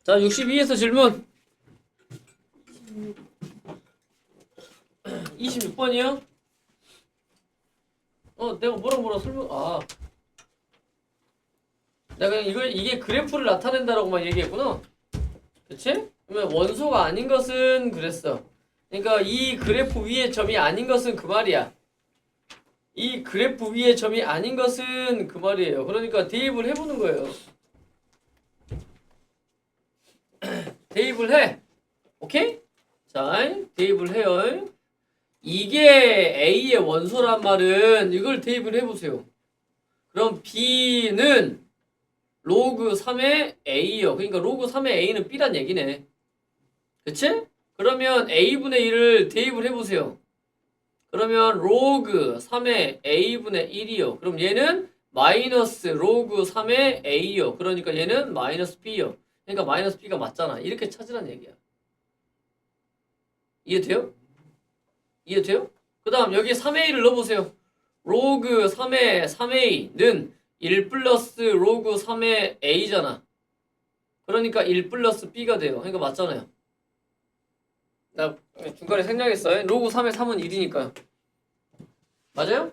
자, 62에서 질문. 26번이요? 내가 뭐라 설명, 내가 이게 그래프를 나타낸다라고만 얘기했구나. 그치? 그러면 원소가 아닌 것은 그랬어. 그러니까 이 그래프 위에 점이 아닌 것은 그 말이야. 이 그래프 위에 점이 아닌 것은 그 말이에요. 그러니까 대입을 해보는 거예요. 대입을 해. 오케이? 자, 대입을 해요. 이게 A의 원소란 말은 이걸 대입을 해보세요. 그럼 B는 로그 3의 A요. 그러니까 로그 3의 A는 B란 얘기네. 그치? 그러면 A분의 1을 대입을 해보세요. 그러면 로그 3의 A분의 1이요. 그럼 얘는 마이너스 로그 3의 A요. 그러니까 얘는 마이너스 B요. 그러니까 마이너스 B가 맞잖아. 이렇게 찾으란 얘기야. 이해돼요? 이해돼요? 그 다음 여기 3의 1을 넣어보세요. 로그 3의 3A는 1 플러스 로그 3의 A잖아. 그러니까 1 플러스 B가 돼요. 그러니까 맞잖아요. 나 중간에 생략했어요. 로그 3의 3은 1이니까요. 맞아요?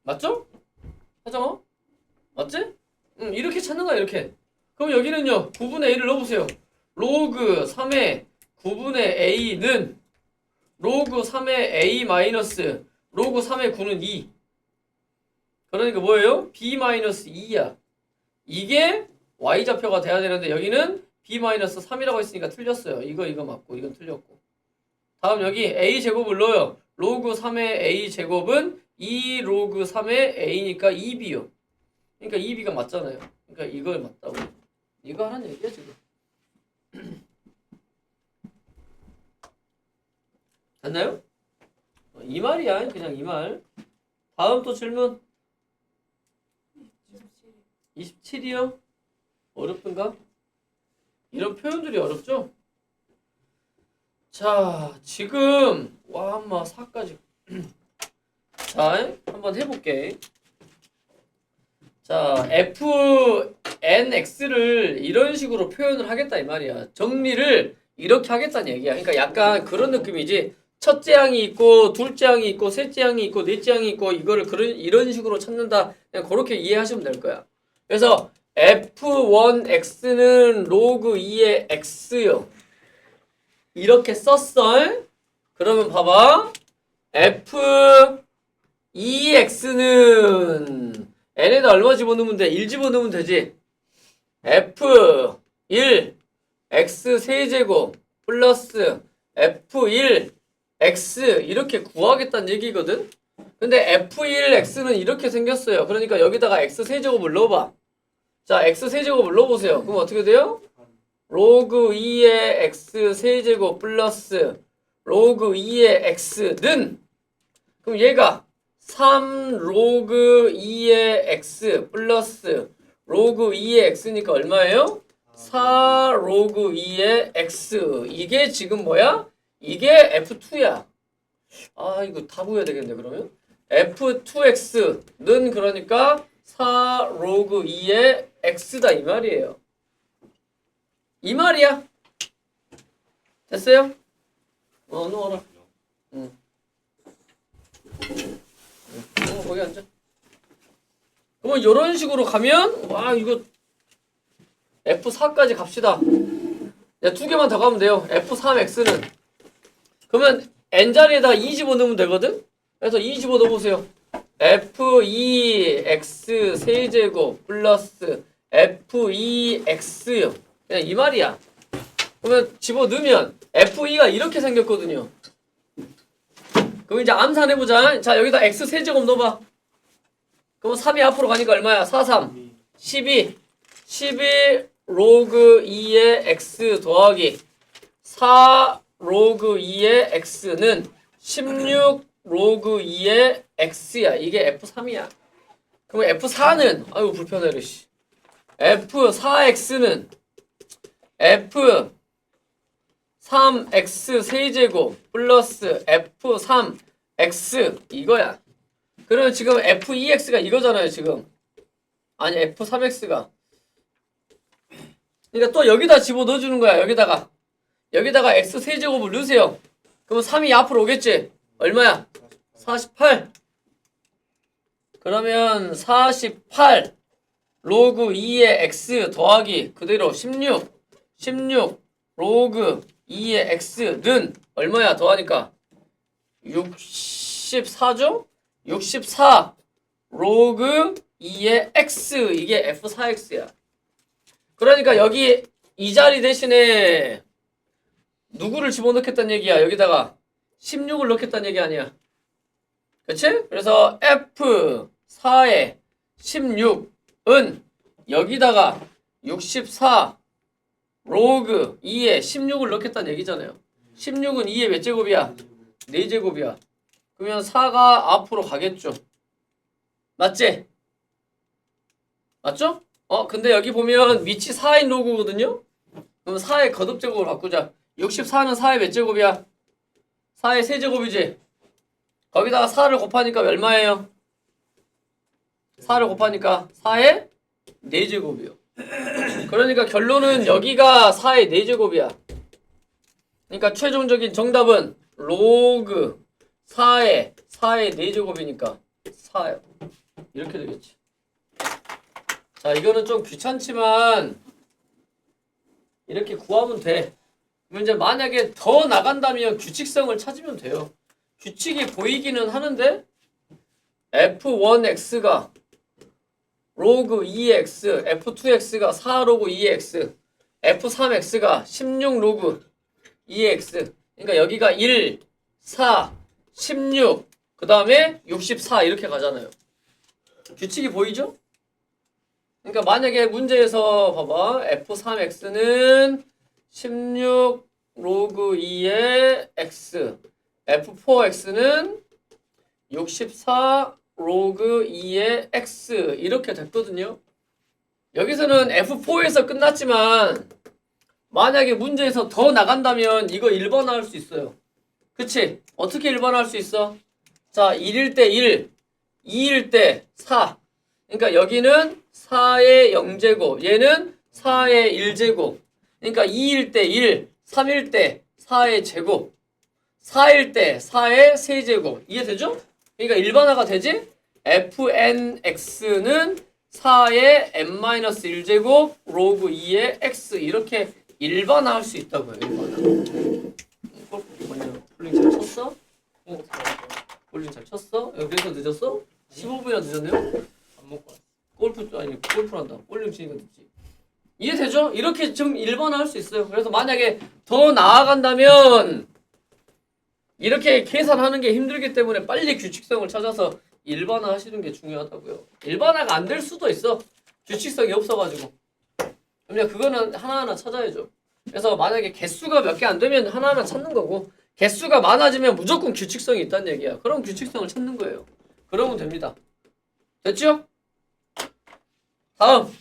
맞죠? 하정아? 맞지? 응, 이렇게 찾는 거야, 이렇게. 그럼 여기는요, 9분의 A를 넣어보세요. 로그 3의 9분의 A는 로그 3의 A 마이너스 로그 3의 9는 2. 그러니까 뭐예요? B 마이너스 2야. 이게 Y좌표가 돼야 되는데 여기는 B 마이너스 3이라고 했으니까 틀렸어요. 이거 맞고 이건 틀렸고. 다음 여기 A 제곱을 넣어요. 로그 3의 A 제곱은 2 로그 3의 A니까 2B요. 그러니까 2B가 맞잖아요. 그러니까 이걸 맞다고. 이거 하는 얘기야 지금. 됐나요? 이 말이야. 그냥 이 말. 다음 또 질문. 27이요? 어렵던가? 이런 표현들이 어렵죠? 자, 지금 엄마 4까지. 자, 한번 해볼게. 자, fnx를 이런 식으로 표현을 하겠다 이 말이야. 정리를 이렇게 하겠다는 얘기야. 그러니까 약간 그런 느낌이지. 첫째 항이 있고 둘째 항이 있고 셋째 항이 있고 넷째 항이 있고 이거를 이런 식으로 찾는다. 그냥 그렇게 이해하시면 될 거야. 그래서 f1x는 로그 2의 x요. 이렇게 썼어. 그러면 봐봐. f2x는 n에다 얼마 집어넣으면 돼? 1 집어넣으면 되지. f1 x 세제곱 플러스 f1 x 이렇게 구하겠다는 얘기거든. 근데 f1x는 이렇게 생겼어요. 그러니까 여기다가 x 세제곱을 넣어봐. 자, x 세제곱을 넣어보세요. 그럼 어떻게 돼요? 로그 2의 x 세제곱 플러스 로그 2의 x는 그럼 얘가 3 로그 2의 x 플러스 로그 2의 x니까 얼마예요? 4 로그 2의 x. 이게 지금 뭐야? 이게 f2야. 이거 다 구해야 되겠네 그러면. f2x는 그러니까 4 로그 2의 x다 이 말이에요. 이 말이야. 됐어요? 넣어라. 응. 거기 앉아. 그러면 이런 식으로 가면 이거 F4까지 갑시다. 두 개만 더 가면 돼요. F3X는 그러면 N자리에다가 2 집어넣으면 되거든? 그래서 2 집어넣어보세요. F2X 세제곱 플러스 F2X요. 그냥 이 말이야. 그러면 집어넣으면 F2가 이렇게 생겼거든요. 그럼 이제 암산해보자. 자, 여기다 X 세제곱 넣어봐. 그럼 3이 앞으로 가니까 얼마야? 4, 3, 12. 12 로그 2의 X 더하기 4 로그 2의 X는 16 로그 2의 X야. 이게 F3이야. 그럼 F4는, 아이고, 불편해라, 씨. F4X는 F3X 세제곱 플러스 F3X 이거야. 그러면 지금 F2X가 이거잖아요, 지금. 아니, F3X가. 그러니까 또 여기다 집어넣어 주는 거야. 여기다가 x 세제곱을 넣으세요. 그러면 3이 앞으로 오겠지? 얼마야? 48. 그러면 48 로그 2의 x 더하기 그대로 16 로그 2의 x는 얼마야? 더하니까 64죠? 64 로그 2의 x 이게 f4x야. 그러니까 여기 이 자리 대신에 누구를 집어넣겠다는 얘기야? 여기다가 16을 넣겠다는 얘기 아니야? 그치? 그래서 f4의 16은 여기다가 64 로그 2에 16을 넣겠다는 얘기잖아요. 16은 2의 몇 제곱이야? 4제곱이야. 그러면 4가 앞으로 가겠죠. 맞지? 맞죠? 근데 여기 보면 위치 4인 로그거든요? 그럼 4의 거듭제곱을 바꾸자. 64는 4의 몇 제곱이야? 4의 세제곱이지? 거기다가 4를 곱하니까 얼마예요? 4를 곱하니까 4의 4제곱이요. 그러니까 결론은 여기가 4의 4제곱이야. 그러니까 최종적인 정답은 로그 4의 4제곱이니까 4요. 이렇게 되겠지. 자, 이거는 좀 귀찮지만 이렇게 구하면 돼. 그럼 이제 만약에 더 나간다면 규칙성을 찾으면 돼요. 규칙이 보이기는 하는데 f1x가 로그 2x, f2x가 4 로그 2x, f3x가 16 로그 2x. 그러니까 여기가 1, 4, 16, 그 다음에 64 이렇게 가잖아요. 규칙이 보이죠? 그러니까 만약에 문제에서 봐봐. f3x는 16 로그 2의 x, f4x는 64 로그 2의 x 이렇게 됐거든요. 여기서는 f4에서 끝났지만 만약에 문제에서 더 나간다면 이거 1번화할 수 있어요. 그치? 어떻게 1번화할 수 있어? 자, 1일 때 1, 2일 때 4. 그러니까 여기는 4의 0제곱, 얘는 4의 1제곱. 그러니까 2일 때 1, 3일 때 4의 제곱, 4일 때 4의 세제곱. 이해되죠? 그러니까 일반화가 되지? fnx는 4의 n-1제곱 로그 2의 x 이렇게 일반화할 수 있다고요. 일반화. 폴링 잘 쳤어? 폴링 잘 쳤어? 그래서 늦었어? 15분이나 늦었네요? 안 먹고 왔어. 골프란다. 폴링 치니까 늦지. 이해되죠? 이렇게 좀 일반화할 수 있어요. 그래서 만약에 더 나아간다면 이렇게 계산하는 게 힘들기 때문에 빨리 규칙성을 찾아서 일반화 하시는 게 중요하다고요. 일반화가 안 될 수도 있어. 규칙성이 없어가지고. 그러면 그거는 하나하나 찾아야죠. 그래서 만약에 개수가 몇 개 안 되면 하나하나 찾는 거고 개수가 많아지면 무조건 규칙성이 있다는 얘기야. 그럼 규칙성을 찾는 거예요. 그러면 됩니다. 됐죠? 다음.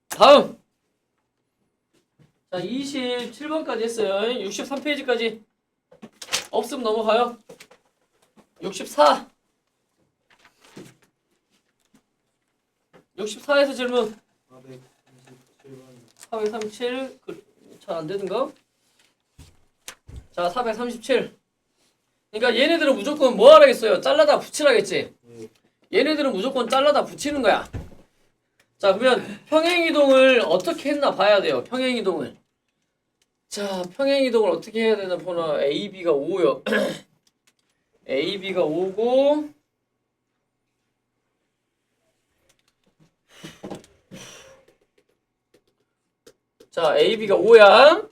다음. 자, 27번까지 했어요. 63페이지까지. 없으면 넘어가요. 64. 64에서 질문. 437. 잘 안 되는가? 자, 437. 그러니까 얘네들은 무조건 뭐 하라겠어요? 잘라다 붙이라겠지? 얘네들은 무조건 잘라다 붙이는 거야. 자, 그러면 평행이동을 어떻게 했나 봐야 돼요. 평행이동을. 자, 평행이동을 어떻게 해야 되나 보나. AB가 5요. AB가 5고 자, AB가 5야.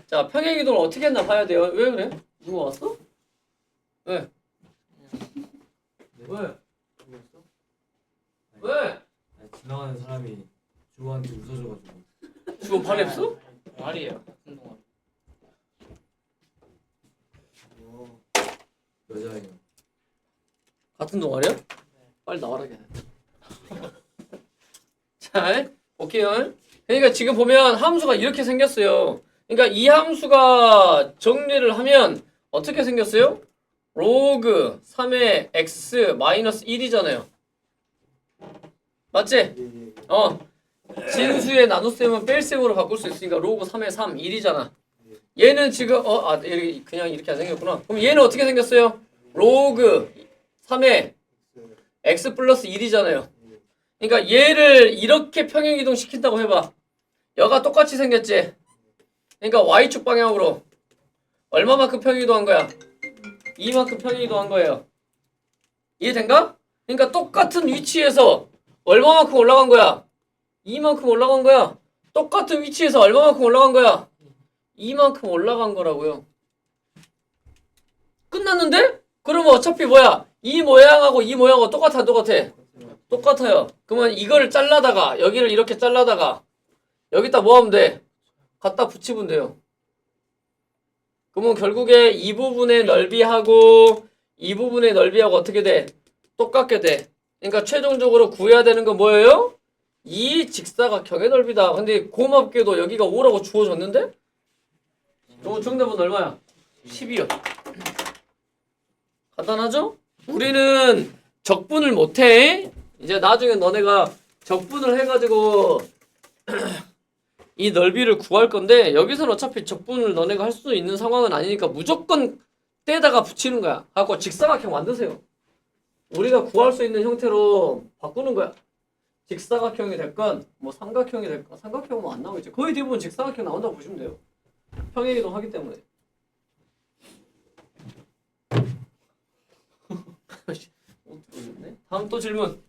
자, 평행이동을 어떻게 했나 봐야 돼요. 왜 그래? 누가 왔어? 왜? 왜? 왜? 지나가는 사람이 주호한테 웃어줘가지고. 주호 발이 없어? 말이에요. 같은 동안. 여자애가. 같은 동아리야? 빨리 나와라 걔. 자, 볼게요. 그러니까 지금 보면 함수가 이렇게 생겼어요. 그러니까 이 함수가 정리를 하면 어떻게 생겼어요? 로그 3의 x 마이너스 1이잖아요. 맞지? 진수의 나눗셈은 뺄셈으로 바꿀 수 있으니까 로그 3의 3, 1이잖아. 얘는 지금 그냥 이렇게 안 생겼구나. 그럼 얘는 어떻게 생겼어요? 로그 3의 x 플러스 1이잖아요. 그러니까 얘를 이렇게 평행이동 시킨다고 해봐. 여가 똑같이 생겼지? 그러니까 y축 방향으로 얼마만큼 평행이동한 거야? 이만큼 평행이동한 거예요. 이해된가? 그러니까 똑같은 위치에서 얼마만큼 올라간 거야? 이만큼 올라간 거야. 똑같은 위치에서 얼마만큼 올라간 거야? 이만큼 올라간 거라고요. 끝났는데? 그러면 어차피 뭐야? 이 모양하고 이 모양하고 똑같아, 똑같아? 똑같아요. 그러면 이거를 잘라다가 여기를 이렇게 잘라다가 여기다 뭐 하면 돼? 갖다 붙이면 돼요. 그러면 결국에 이 부분의 넓이하고 이 부분의 넓이하고 어떻게 돼? 똑같게 돼. 그러니까 최종적으로 구해야 되는 건 뭐예요? 이 직사각형의 넓이다. 근데 고맙게도 여기가 5라고 주어졌는데? 그럼 정답은 얼마야? 10이요. 간단하죠? 우리는 적분을 못해. 이제 나중에 너네가 적분을 해가지고 이 넓이를 구할 건데 여기서는 어차피 적분을 너네가 할 수 있는 상황은 아니니까 무조건 떼다가 붙이는 거야. 갖고 직사각형 만드세요. 우리가 구할 수 있는 형태로 바꾸는 거야. 직사각형이 됐건 뭐 삼각형이 됐건 삼각형은 뭐 안 나오겠지. 거의 대부분 직사각형 나온다고 보시면 돼요. 평행이동 하기 때문에. 다음 또 질문.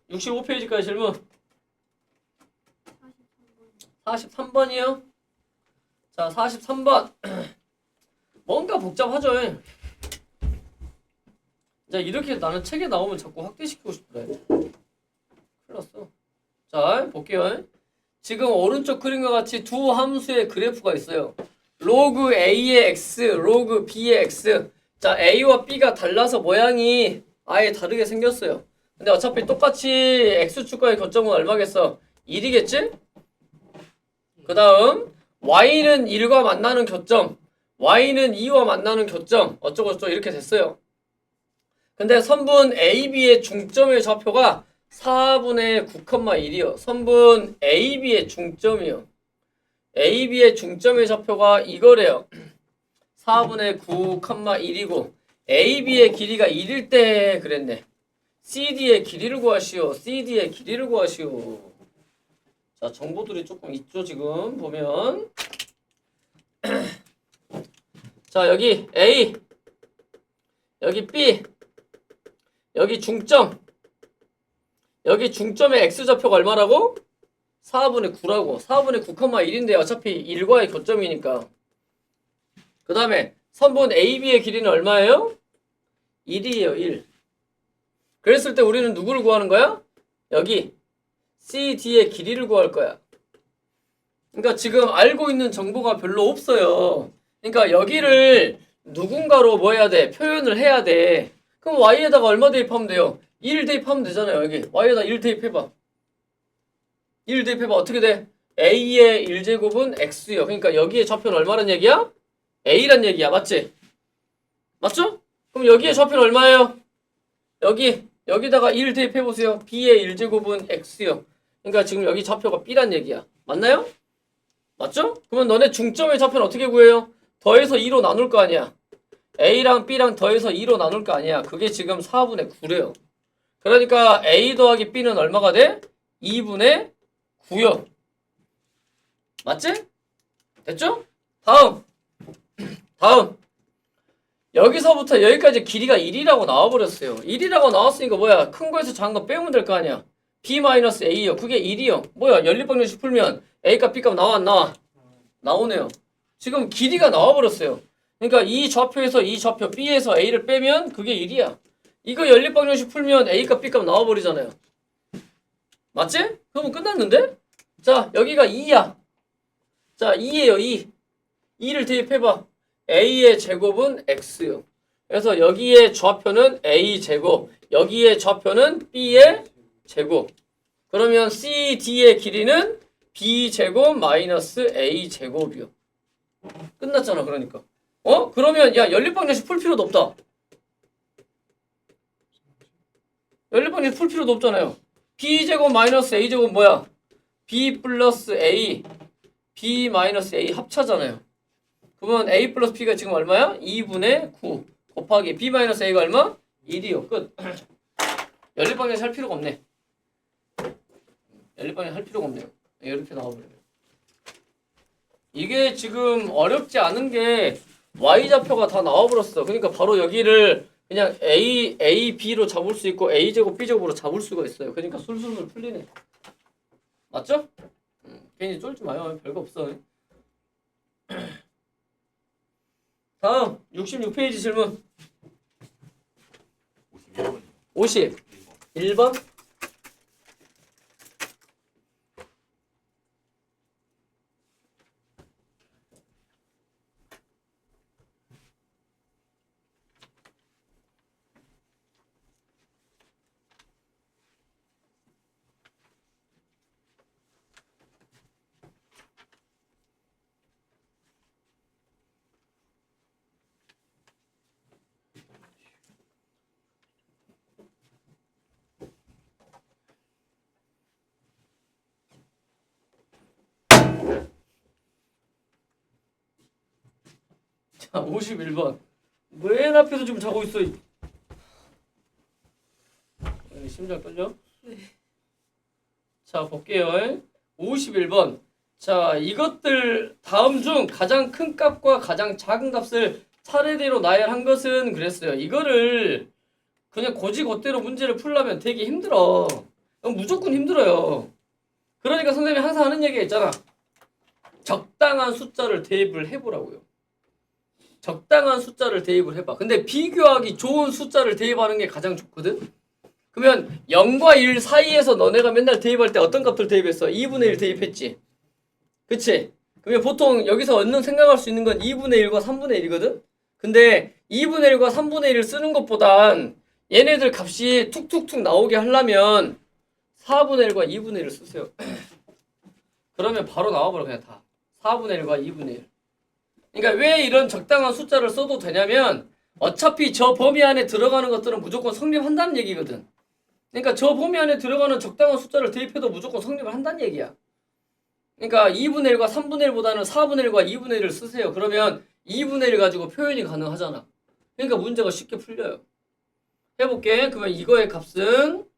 65페이지까지 질문. 43번이요? 자, 43번. 뭔가 복잡하죠. 자, 이렇게 나는 책에 나오면 자꾸 확대시키고 싶다. 큰일 났어. 자, 볼게요. 지금 오른쪽 그림과 같이 두 함수의 그래프가 있어요. 로그 A의 X, 로그 B의 X. 자, A와 B가 달라서 모양이 아예 다르게 생겼어요. 근데 어차피 똑같이 X축과의 교점은 얼마겠어? 1이겠지? 그 다음 Y는 1과 만나는 교점, Y는 2와 만나는 교점 어쩌고저쩌고 이렇게 됐어요. 근데 선분 AB의 중점의 좌표가 4분의 9,1이요. 선분 AB의 중점이요. AB의 중점의 좌표가 이거래요. 4분의 9,1이고 AB의 길이가 1일 때 그랬네. CD의 길이를 구하시오. CD의 길이를 구하시오. 자, 정보들이 조금 있죠, 지금 보면. 자, 여기 A, 여기 B, 여기 중점. 여기 중점의 X좌표가 얼마라고? 4분의 9라고. 4분의 9,1인데 어차피 1과의 교점이니까. 그 다음에 선분 AB의 길이는 얼마예요? 1이에요, 1. 그랬을 때 우리는 누구를 구하는 거야? 여기 CD의 길이를 구할 거야. 그러니까 지금 알고 있는 정보가 별로 없어요. 그러니까 여기를 누군가로 뭐 해야 돼? 표현을 해야 돼. 그럼 Y에다가 얼마 대입하면 돼요? 1 대입하면 되잖아요. 여기 Y에다 1 대입해봐. 1 대입해봐. 어떻게 돼? A의 1제곱은 X요. 그러니까 여기에 좌표는 얼마란 얘기야? A란 얘기야. 맞지? 맞죠? 그럼 여기에 좌표는 얼마예요? 여기다가 1 대입해보세요. B의 1제곱은 X요. 그러니까 지금 여기 좌표가 B란 얘기야. 맞나요? 맞죠? 그러면 너네 중점의 좌표는 어떻게 구해요? 더해서 2로 나눌 거 아니야. A랑 B랑 더해서 2로 나눌 거 아니야. 그게 지금 4분의 9래요. 그러니까 A 더하기 B는 얼마가 돼? 2분의 9요. 맞지? 됐죠? 다음. 여기서부터 여기까지 길이가 1이라고 나와버렸어요. 1이라고 나왔으니까 뭐야? 큰 거에서 작은 거 빼면 될 거 아니야. B-A요. 그게 1이요. 뭐야? 연립방정식 풀면 A값 B값 나와 안 나와? 나오네요. 지금 길이가 나와버렸어요. 그러니까 이 좌표에서 이 좌표 B에서 A를 빼면 그게 1이야. 이거 연립방정식 풀면 A값 B값 나와버리잖아요. 맞지? 그러면 끝났는데? 자, 여기가 2야. 자, 2예요, 2. 2를 대입해봐. A의 제곱은 X요. 그래서 여기에 좌표는 A 제곱, 여기에 좌표는 B의 제곱. 그러면 CD의 길이는 B 제곱 마이너스 A 제곱이요. 끝났잖아, 그러니까. 그러면 야, 연립방정식 풀 필요도 없다. 연립방정식 풀 필요도 없잖아요. B 제곱 마이너스 A 제곱 뭐야? B 플러스 A, B 마이너스 A 합차잖아요. 그러면 A 플러스 B가 지금 얼마야? 2분의 9 곱하기 B 마이너스 A가 얼마? 1이요. 끝. 연립방정식 할 필요가 없네. 연립방정식 할 필요가 없네요. 이렇게 나와버려요. 이게 지금 어렵지 않은 게 Y좌표가 다 나와버렸어. 그러니까 바로 여기를 그냥 A, B로 잡을 수 있고 A제곱, B제곱으로 잡을 수가 있어요. 그러니까 술술술 풀리네. 맞죠? 괜히 쫄지 마요. 별거 없어. 다음 66페이지 질문 51번 자, 51번. 맨 앞에서 지금 자고 있어. 심장 떨려? 네. 자, 볼게요. 51번. 자, 이것들 다음 중 가장 큰 값과 가장 작은 값을 차례대로 나열한 것은 그랬어요. 이거를 그냥 고지고대로 문제를 풀려면 되게 힘들어. 무조건 힘들어요. 그러니까 선생님이 항상 하는 얘기가 있잖아. 적당한 숫자를 대입을 해보라고요. 적당한 숫자를 대입을 해봐. 근데 비교하기 좋은 숫자를 대입하는 게 가장 좋거든? 그러면 0과 1 사이에서 너네가 맨날 대입할 때 어떤 값들 대입했어? 2분의 1 대입했지? 그치? 그러면 보통 여기서 얻는 생각할 수 있는 건 2분의 1과 3분의 1이거든? 근데 2분의 1과 3분의 1을 쓰는 것보단 얘네들 값이 툭툭툭 나오게 하려면 4분의 1과 2분의 1을 쓰세요. 그러면 바로 나와버려 그냥 다. 4분의 1과 2분의 1. 그러니까 왜 이런 적당한 숫자를 써도 되냐면 어차피 저 범위 안에 들어가는 것들은 무조건 성립한다는 얘기거든. 그러니까 저 범위 안에 들어가는 적당한 숫자를 대입해도 무조건 성립을 한다는 얘기야. 그러니까 2분의 1과 3분의 1보다는 4분의 1과 2분의 1을 쓰세요. 그러면 2분의 1 가지고 표현이 가능하잖아. 그러니까 문제가 쉽게 풀려요. 해볼게. 그러면 이거의 값은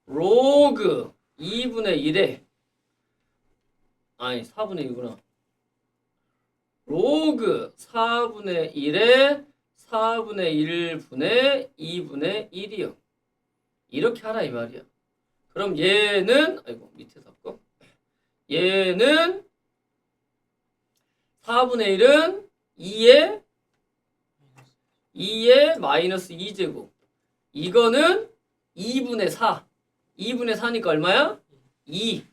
로그 2분의 1에 아니 4분의 1이구나. 로그 4분의 1에 4분의 1분의 2분의 1이요. 이렇게 하라 이 말이야. 그럼 얘는 아이고 밑에 닫고 얘는 4분의 1은 2에 마이너스 2제곱. 이거는 2분의 4. 2분의 4니까 얼마야? 2.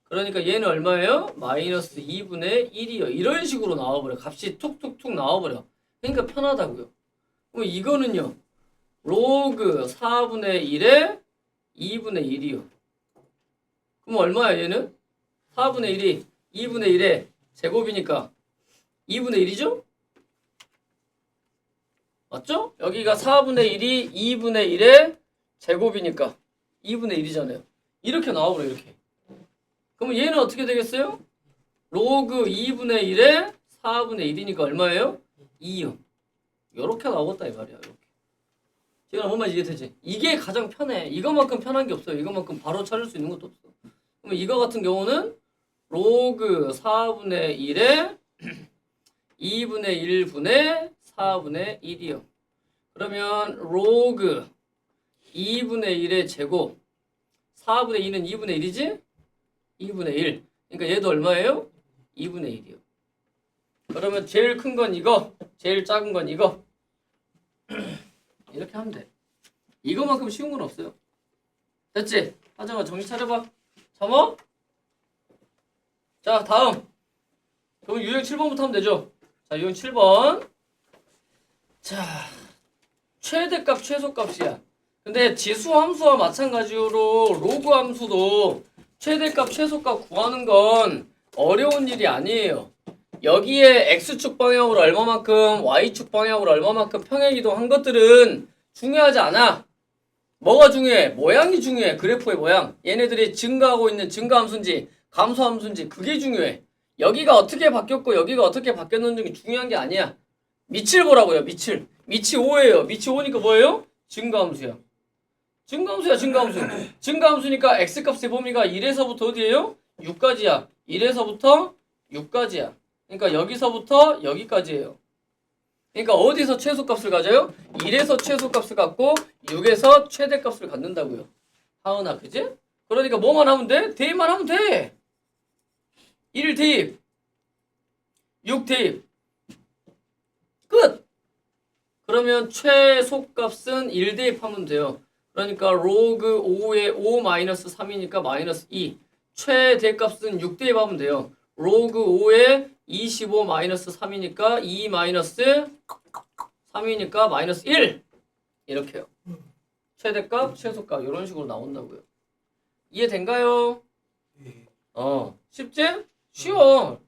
그러니까 얘는 얼마예요? 마이너스 2분의 1이요. 이런 식으로 나와버려. 값이 툭툭툭 나와버려. 그러니까 편하다고요. 그럼 이거는요. 로그 4분의 1에 2분의 1이요. 그럼 얼마야 얘는? 4분의 1이 2분의 1의 제곱이니까 2분의 1이죠? 맞죠? 여기가 4분의 1이 2분의 1의 제곱이니까 2분의 1이잖아요. 이렇게 나와버려 이렇게. 그러면 얘는 어떻게 되겠어요? 로그 2분의 1에 4분의 1이니까 얼마예요? 2요. 요렇게 나오겠다 이 말이야. 이렇게. 지금 뭔 말인지 이해되지? 이게 가장 편해. 이거만큼 편한 게 없어요. 이거만큼 바로 찾을 수 있는 것도 없어. 그러면 이거 같은 경우는 로그 4분의 1에 2분의 1분의 4분의 1이요. 그러면 로그 2분의 1의 제곱 4분의 2는 2분의 1이지? 2분의 1. 그러니까 얘도 얼마예요? 2분의 1이요. 그러면 제일 큰 건 이거, 제일 작은 건 이거. 이렇게 하면 돼. 이거만큼 쉬운 건 없어요. 됐지? 하정아 정신 차려봐. 잠어? 자 다음. 그럼 유형 7번부터 하면 되죠. 자 유형 7번. 자 최대값 최소값이야. 근데 지수 함수와 마찬가지로 로그 함수도 최대값 최소값 구하는 건 어려운 일이 아니에요. 여기에 x축 방향으로 얼마만큼 y축 방향으로 얼마만큼 평행이동한 것들은 중요하지 않아. 뭐가 중요해? 모양이 중요해. 그래프의 모양. 얘네들이 증가하고 있는 증가함수인지 감소함수인지 그게 중요해. 여기가 어떻게 바뀌었고 여기가 어떻게 바뀌었는지 중요한 게 아니야. 밑을 보라고요. 밑을. 밑이 5예요. 밑이 5니까 뭐예요? 증가함수야. 증가함수야. 증가함수. 증가함수니까 x값의 범위가 1에서부터 어디예요? 6까지야. 1에서부터 6까지야. 그러니까 여기서부터 여기까지예요. 그러니까 어디서 최소값을 가져요? 1에서 최소값을 갖고 6에서 최대값을 갖는다고요. 하은아, 그지? 그러니까 뭐만 하면 돼? 대입만 하면 돼. 1 대입, 6 대입, 끝! 그러면 최소값은 1 대입하면 돼요. 그러니까 로그 5에 5 마이너스 3이니까 마이너스 2. 최대값은 6 대입하면 돼요. 로그 5에 25 마이너스 3이니까 2 마이너스 3이니까 마이너스 1 이렇게요. 최대값, 최소값 이런 식으로 나온다고요. 이해된가요? 쉽지? 쉬워.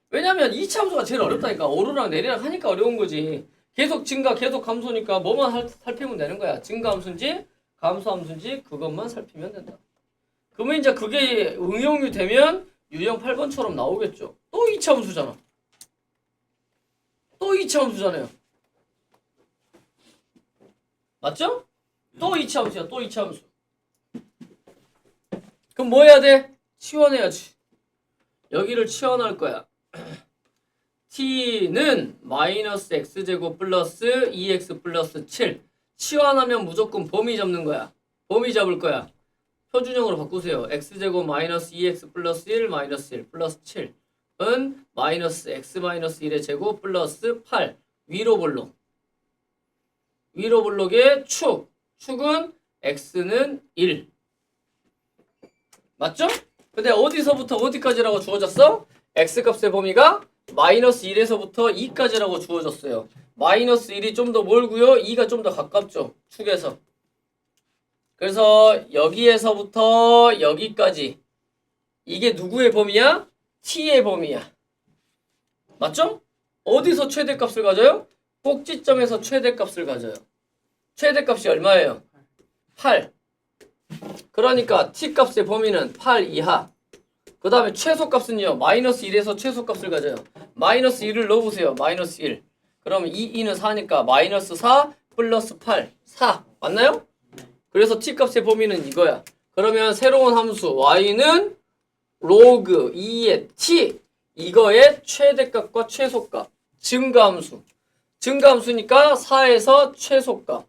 왜냐면 이 함수가 제일 어렵다니까. 오르락 내리락 하니까 어려운 거지. 계속 증가, 계속 감소니까 뭐만 살피면 되는 거야. 증가함수인지 감소함수인지 그것만 살피면 된다. 그러면 이제 그게 응용이 되면 유형 8번처럼 나오겠죠. 또 이차함수잖아. 또 이차함수잖아요. 맞죠? 또 이차함수야. 또 이차함수. 그럼 뭐 해야 돼? 치환해야지. 여기를 치환할 거야. t는 마이너스 x제곱 플러스 2x 플러스 7. 치환하면 무조건 범위 잡는 거야. 범위 잡을 거야. 표준형으로 바꾸세요. x제곱 마이너스 2x 플러스 1 마이너스 1 플러스 7은 마이너스 x 마이너스 1의 제곱 플러스 8 위로 볼록. 위로 볼록의 축. 축은 x는 1. 맞죠? 근데 어디서부터 어디까지라고 주어졌어? x값의 범위가 마이너스 1에서부터 2까지라고 주어졌어요. 마이너스 1이 좀 더 멀고요. 2가 좀 더 가깝죠. 축에서. 그래서 여기에서부터 여기까지 이게 누구의 범위야? t의 범위야. 맞죠? 어디서 최대값을 가져요? 꼭지점에서 최대값을 가져요. 최대값이 얼마예요? 8. 그러니까 t값의 범위는 8 이하. 그 다음에 최소값은요. 마이너스 1에서 최소값을 가져요. 마이너스 1을 넣어보세요. 마이너스 1. 그러면 2는 4니까 마이너스 4 플러스 8. 4. 맞나요? 그래서 t값의 범위는 이거야. 그러면 새로운 함수 y는 로그 2의 t. 이거의 최대값과 최소값. 증가함수. 증가함수니까 4에서 최소값.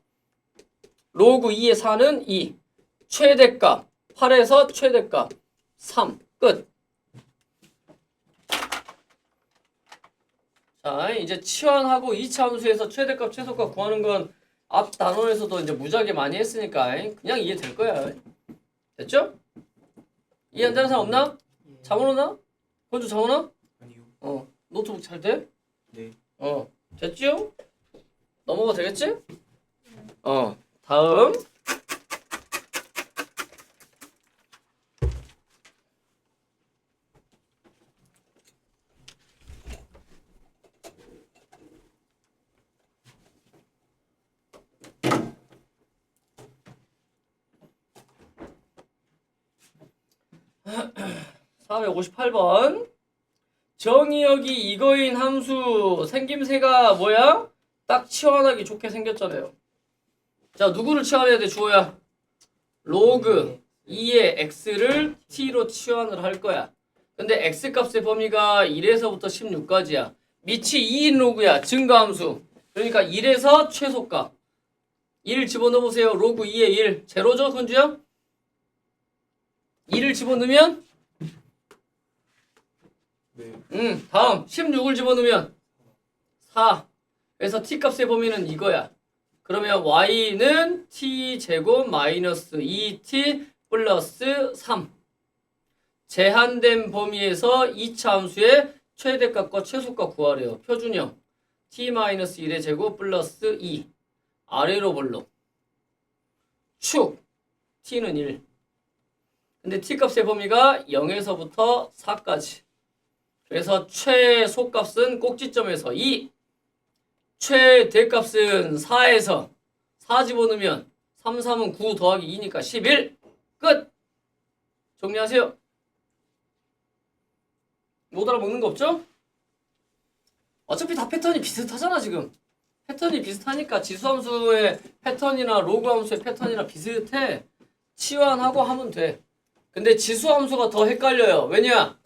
로그 2의 4는 2. 최대값. 8에서 최대값. 3. 끝. 자, 이제 치환하고 2차 함수에서 최대값, 최소값 구하는 건 앞 단원에서도 이제 무지하게 많이 했으니까 그냥 이해될 거야. 됐죠? 이해 안 되는 사람 없나? 잠 오나? 건조 잠 오나? 아니요. 노트북 잘 돼? 네. 됐지요? 넘어가도 되겠지? 다음. (458번) 정의역이 이거인 함수 생김새가 뭐야? 딱 치환하기 좋게 생겼잖아요. 자, 누구를 치환해야 돼, 주호야? 로그 2의 x를 t로 치환을 할 거야. 근데 x값의 범위가 1에서부터 16까지야. 밑이 2인 로그야. 증가함수. 그러니까 1에서 최소값. 1 집어넣어보세요. 로그 2의 1. 제로죠, 건주야? 1을 집어넣으면 네. 다음 16을 집어넣으면 4. 그래서 t값의 범위는 이거야. 그러면 y는 t제곱 마이너스 2t 플러스 3. 제한된 범위에서 2차 함수의 최대값과 최소값 구하래요. 표준형 t-1의 제곱 플러스 2. 아래로 볼록. 축 t는 1. 근데 t값의 범위가 0에서부터 4까지. 그래서 최소값은 꼭지점에서 2. 최대값은 4에서 4 집어넣으면 3, 3은 9 더하기 2니까 11. 끝! 정리하세요. 못 알아먹는 거 없죠? 어차피 다 패턴이 비슷하잖아 지금. 패턴이 비슷하니까 지수함수의 패턴이나 로그함수의 패턴이랑 비슷해. 치환하고 하면 돼. 근데 지수함수가 더 헷갈려요. 왜냐?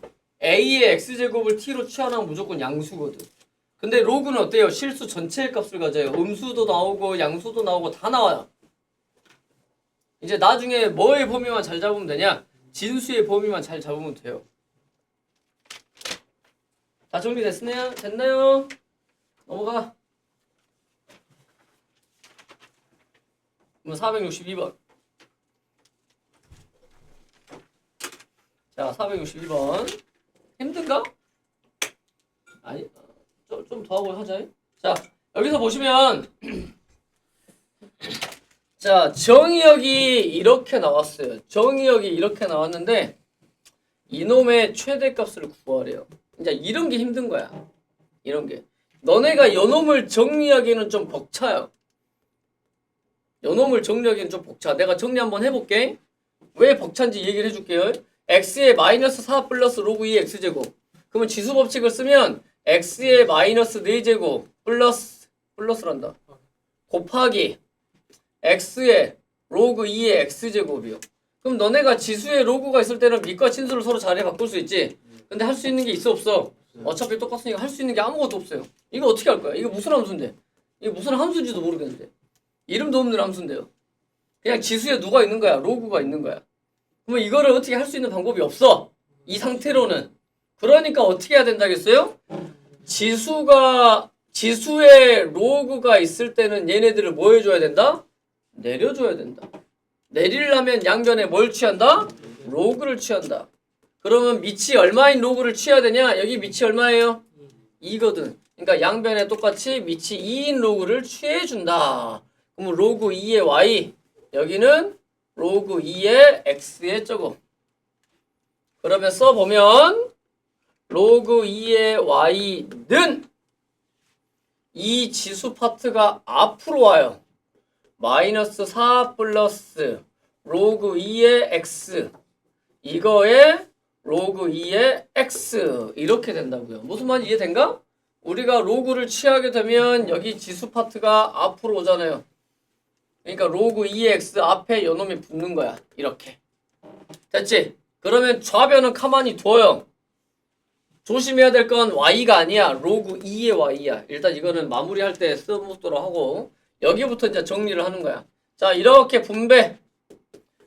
a의 x제곱을 t로 치환하면 무조건 양수거든. 근데 로그는 어때요? 실수 전체의 값을 가져요. 음수도 나오고 양수도 나오고 다 나와요. 이제 나중에 뭐의 범위만 잘 잡으면 되냐? 진수의 범위만 잘 잡으면 돼요. 다 정리됐나요? 됐나요? 넘어가. 그럼 462번. 자, 462번. 힘든가? 아니, 좀 더 하고 하자. 자, 여기서 보시면 자, 정의역이 이렇게 나왔어요. 정의역이 이렇게 나왔는데 이놈의 최대값을 구하래요. 이제 이런 게 힘든 거야. 이런 게. 너네가 요놈을 정리하기는 좀 벅차요. 요놈을 정리하기는 좀 벅차. 내가 정리 한번 해볼게. 왜 벅찬지 얘기를 해줄게요. x의 마이너스 4 플러스 로그 2 x제곱. 그러면 지수 법칙을 쓰면 x의 마이너스 4제곱 플러스란다. 곱하기 x의 로그 2의 x제곱이요. 그럼 너네가 지수의 로그가 있을 때는 밑과 친수를 서로 자리에 바꿀 수 있지. 근데 할 수 있는 게 있어 없어? 어차피 똑같으니까 할 수 있는 게 아무것도 없어요. 이거 어떻게 할 거야? 이거 무슨 함수인데? 이게 무슨 함수인지도 모르겠는데. 이름도 없는 함수인데요. 그냥 지수에 누가 있는 거야? 로그가 있는 거야. 그러면 이거를 어떻게 할 수 있는 방법이 없어. 이 상태로는. 그러니까 어떻게 해야 된다겠어요? 지수에 로그가 있을 때는 얘네들을 뭐 해줘야 된다? 내려줘야 된다. 내리려면 양변에 뭘 취한다? 로그를 취한다. 그러면 밑이 얼마인 로그를 취해야 되냐? 여기 밑이 얼마예요? 2거든. 그러니까 양변에 똑같이 밑이 2인 로그를 취해준다. 그럼 로그 2의 y, 여기는 로그 2의 x의 저거. 그러면 써보면 로그 2의 y는 이 지수 파트가 앞으로 와요. 마이너스 4 플러스 로그 2의 x, 이거에 로그 2의 x 이렇게 된다고요. 무슨 말인지 이해된가? 우리가 로그를 취하게 되면 여기 지수 파트가 앞으로 오잖아요. 그러니까 로그 2의 x 앞에 요놈이 붙는 거야. 이렇게. 됐지? 그러면 좌변은 가만히 둬요. 조심해야 될 건 y가 아니야. 로그 2의 y야. 일단 이거는 마무리할 때 써먹도록 하고 여기부터 이제 정리를 하는 거야. 자, 이렇게 분배.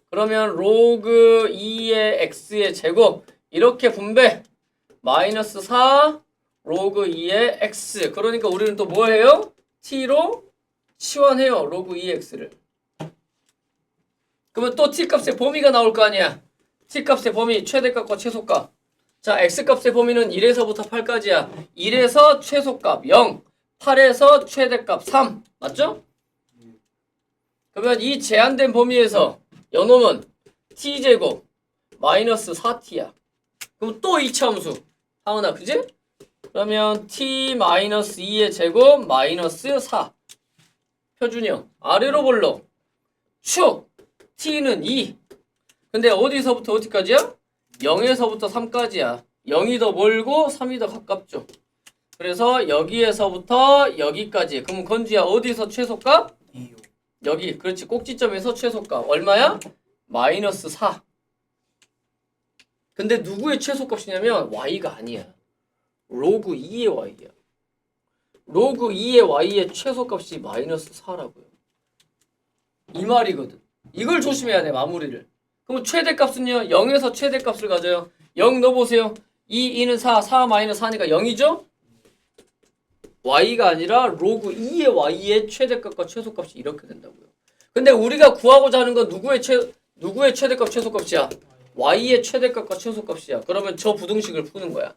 그러면 로그 2의 x의 제곱 이렇게 분배. 마이너스 4 로그 2의 x. 그러니까 우리는 또 뭐 해요? t로 치환해요. 로그 2의 x를. 그러면 또 t값의 범위가 나올 거 아니야. t값의 범위 최대값과 최소값. 자, x값의 범위는 1에서부터 8까지야. 1에서 최소값 0, 8에서 최대값 3. 맞죠? 그러면 이 제한된 범위에서 요놈은 t제곱 마이너스 4t야. 그럼 또 2차 함수. 하은아, 그지? 그러면 t 마이너스 2의 제곱 마이너스 4. 표준형. 아래로 볼록. 축. t는 2. 근데 어디서부터 어디까지야? 0에서부터 3까지야. 0이 더 멀고 3이 더 가깝죠. 그래서 여기에서부터 여기까지. 그럼 건주야 어디서 최소값? 여기. 그렇지. 꼭지점에서 최소값. 얼마야? 마이너스 4. 근데 누구의 최소값이냐면 y가 아니야. 로그 2의 y야. 로그 2의 y의 최소값이 마이너스 4라고요. 이 말이거든. 이걸 조심해야 돼. 마무리를. 그럼 최대값은요. 0에서 최대값을 가져요. 0 넣어보세요. 2는 4, 4 마이너스 4니까 0이죠? y가 아니라 로그 2의 y의 최대값과 최소값이 이렇게 된다고요. 근데 우리가 구하고자 하는 건 누구의 최대값 최소값이야? y의 최대값과 최소값이야. 그러면 저 부등식을 푸는 거야.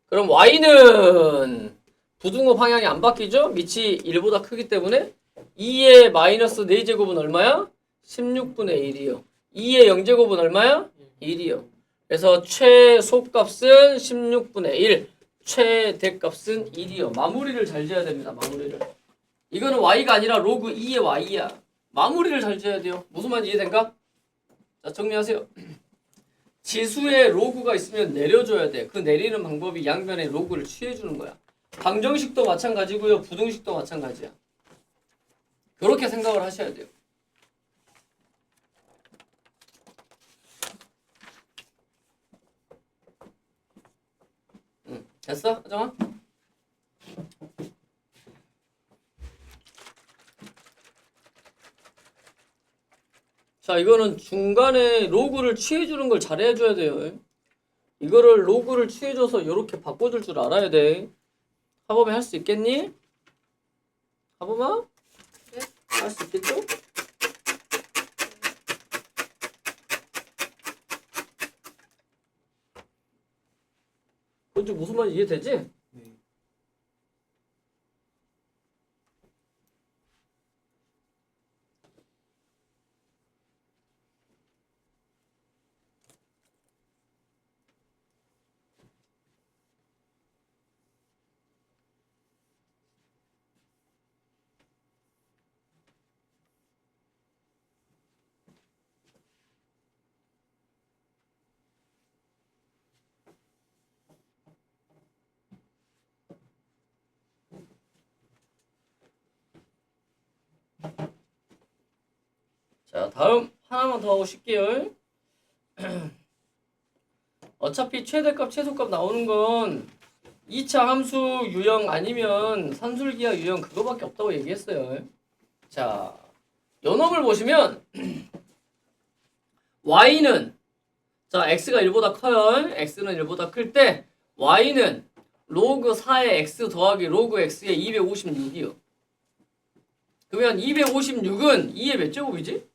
그럼 y는 부등호 방향이 안 바뀌죠? 밑이 1보다 크기 때문에 2의 마이너스 4제곱은 얼마야? 16분의 1이요. 2의 0제곱은 얼마야? 1이요. 그래서 최소값은 16분의 1, 최대값은 1이요. 마무리를 잘 지어야 됩니다. 마무리를. 이거는 y가 아니라 로그 2의 y야. 마무리를 잘 지어야 돼요. 무슨 말인지 이해된가? 자, 정리하세요. 지수에 로그가 있으면 내려줘야 돼. 그 내리는 방법이 양변에 로그를 취해주는 거야. 방정식도 마찬가지고요. 부등식도 마찬가지야. 그렇게 생각을 하셔야 돼요. 됐어? 하정아? 자, 이거는 중간에 로그를 취해주는 걸 잘해줘야 돼요. 이거를 로그를 취해줘서 이렇게 바꿔줄 줄 알아야 돼. 하범이 할 수 있겠니? 하범아? 네? 할 수 있겠죠? 그건 좀 무슨 말인지 이해되지? 네. 자, 다음 하나만 더 하고 쉴게요. 어차피 최대값, 최소값 나오는 건 2차 함수 유형 아니면 산술기하 유형 그거밖에 없다고 얘기했어요. 자, 요 놈을 보시면 y는 자, x가 1보다 커요. x는 1보다 클 때 y는 로그 4의 x 더하기 로그 x의 256이요. 그러면 256은 2의 몇 제곱이지?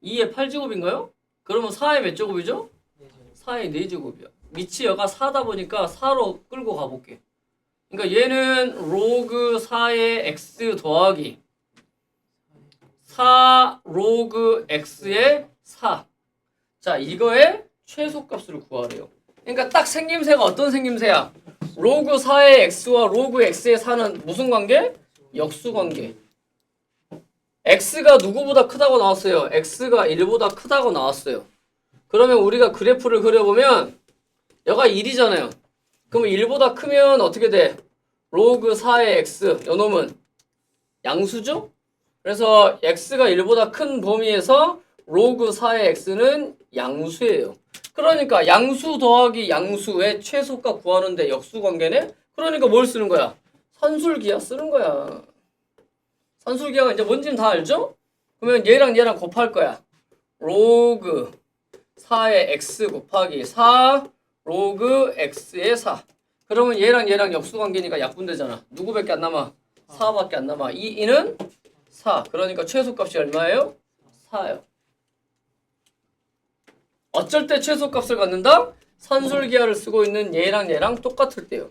2의 8제곱인가요? 그러면 4의 몇 제곱이죠? 4의 4제곱이야. 밑이 여가 4다 보니까 4로 끌고 가볼게. 그러니까 얘는 로그 4의 x 더하기 4 로그 x의 4. 자, 이거의 최소값을 구하래요. 그러니까 딱 생김새가 어떤 생김새야? 로그 4의 x와 로그 x의 4는 무슨 관계? 역수 관계. x가 누구보다 크다고 나왔어요? x가 1보다 크다고 나왔어요. 그러면 우리가 그래프를 그려보면 여가 1이잖아요. 그러면 1보다 크면 어떻게 돼? 로그 4의 x, 요놈은 양수죠? 그래서 x가 1보다 큰 범위에서 로그 4의 x는 양수예요. 그러니까 양수 더하기 양수의 최소값 구하는데 역수 관계네? 그러니까 뭘 쓰는 거야? 산술기하 쓰는 거야. 산술기하가 이제 뭔지는 다 알죠? 그러면 얘랑 얘랑 곱할 거야. 로그 4의 x 곱하기 4 로그 x의 4. 그러면 얘랑 얘랑 역수관계니까 약분되잖아. 누구밖에 안 남아? 4밖에 안 남아. 이 2는 4. 그러니까 최소값이 얼마예요? 4예요. 어쩔 때 최소값을 갖는다? 산술기하를 쓰고 있는 얘랑 얘랑 똑같을 때요.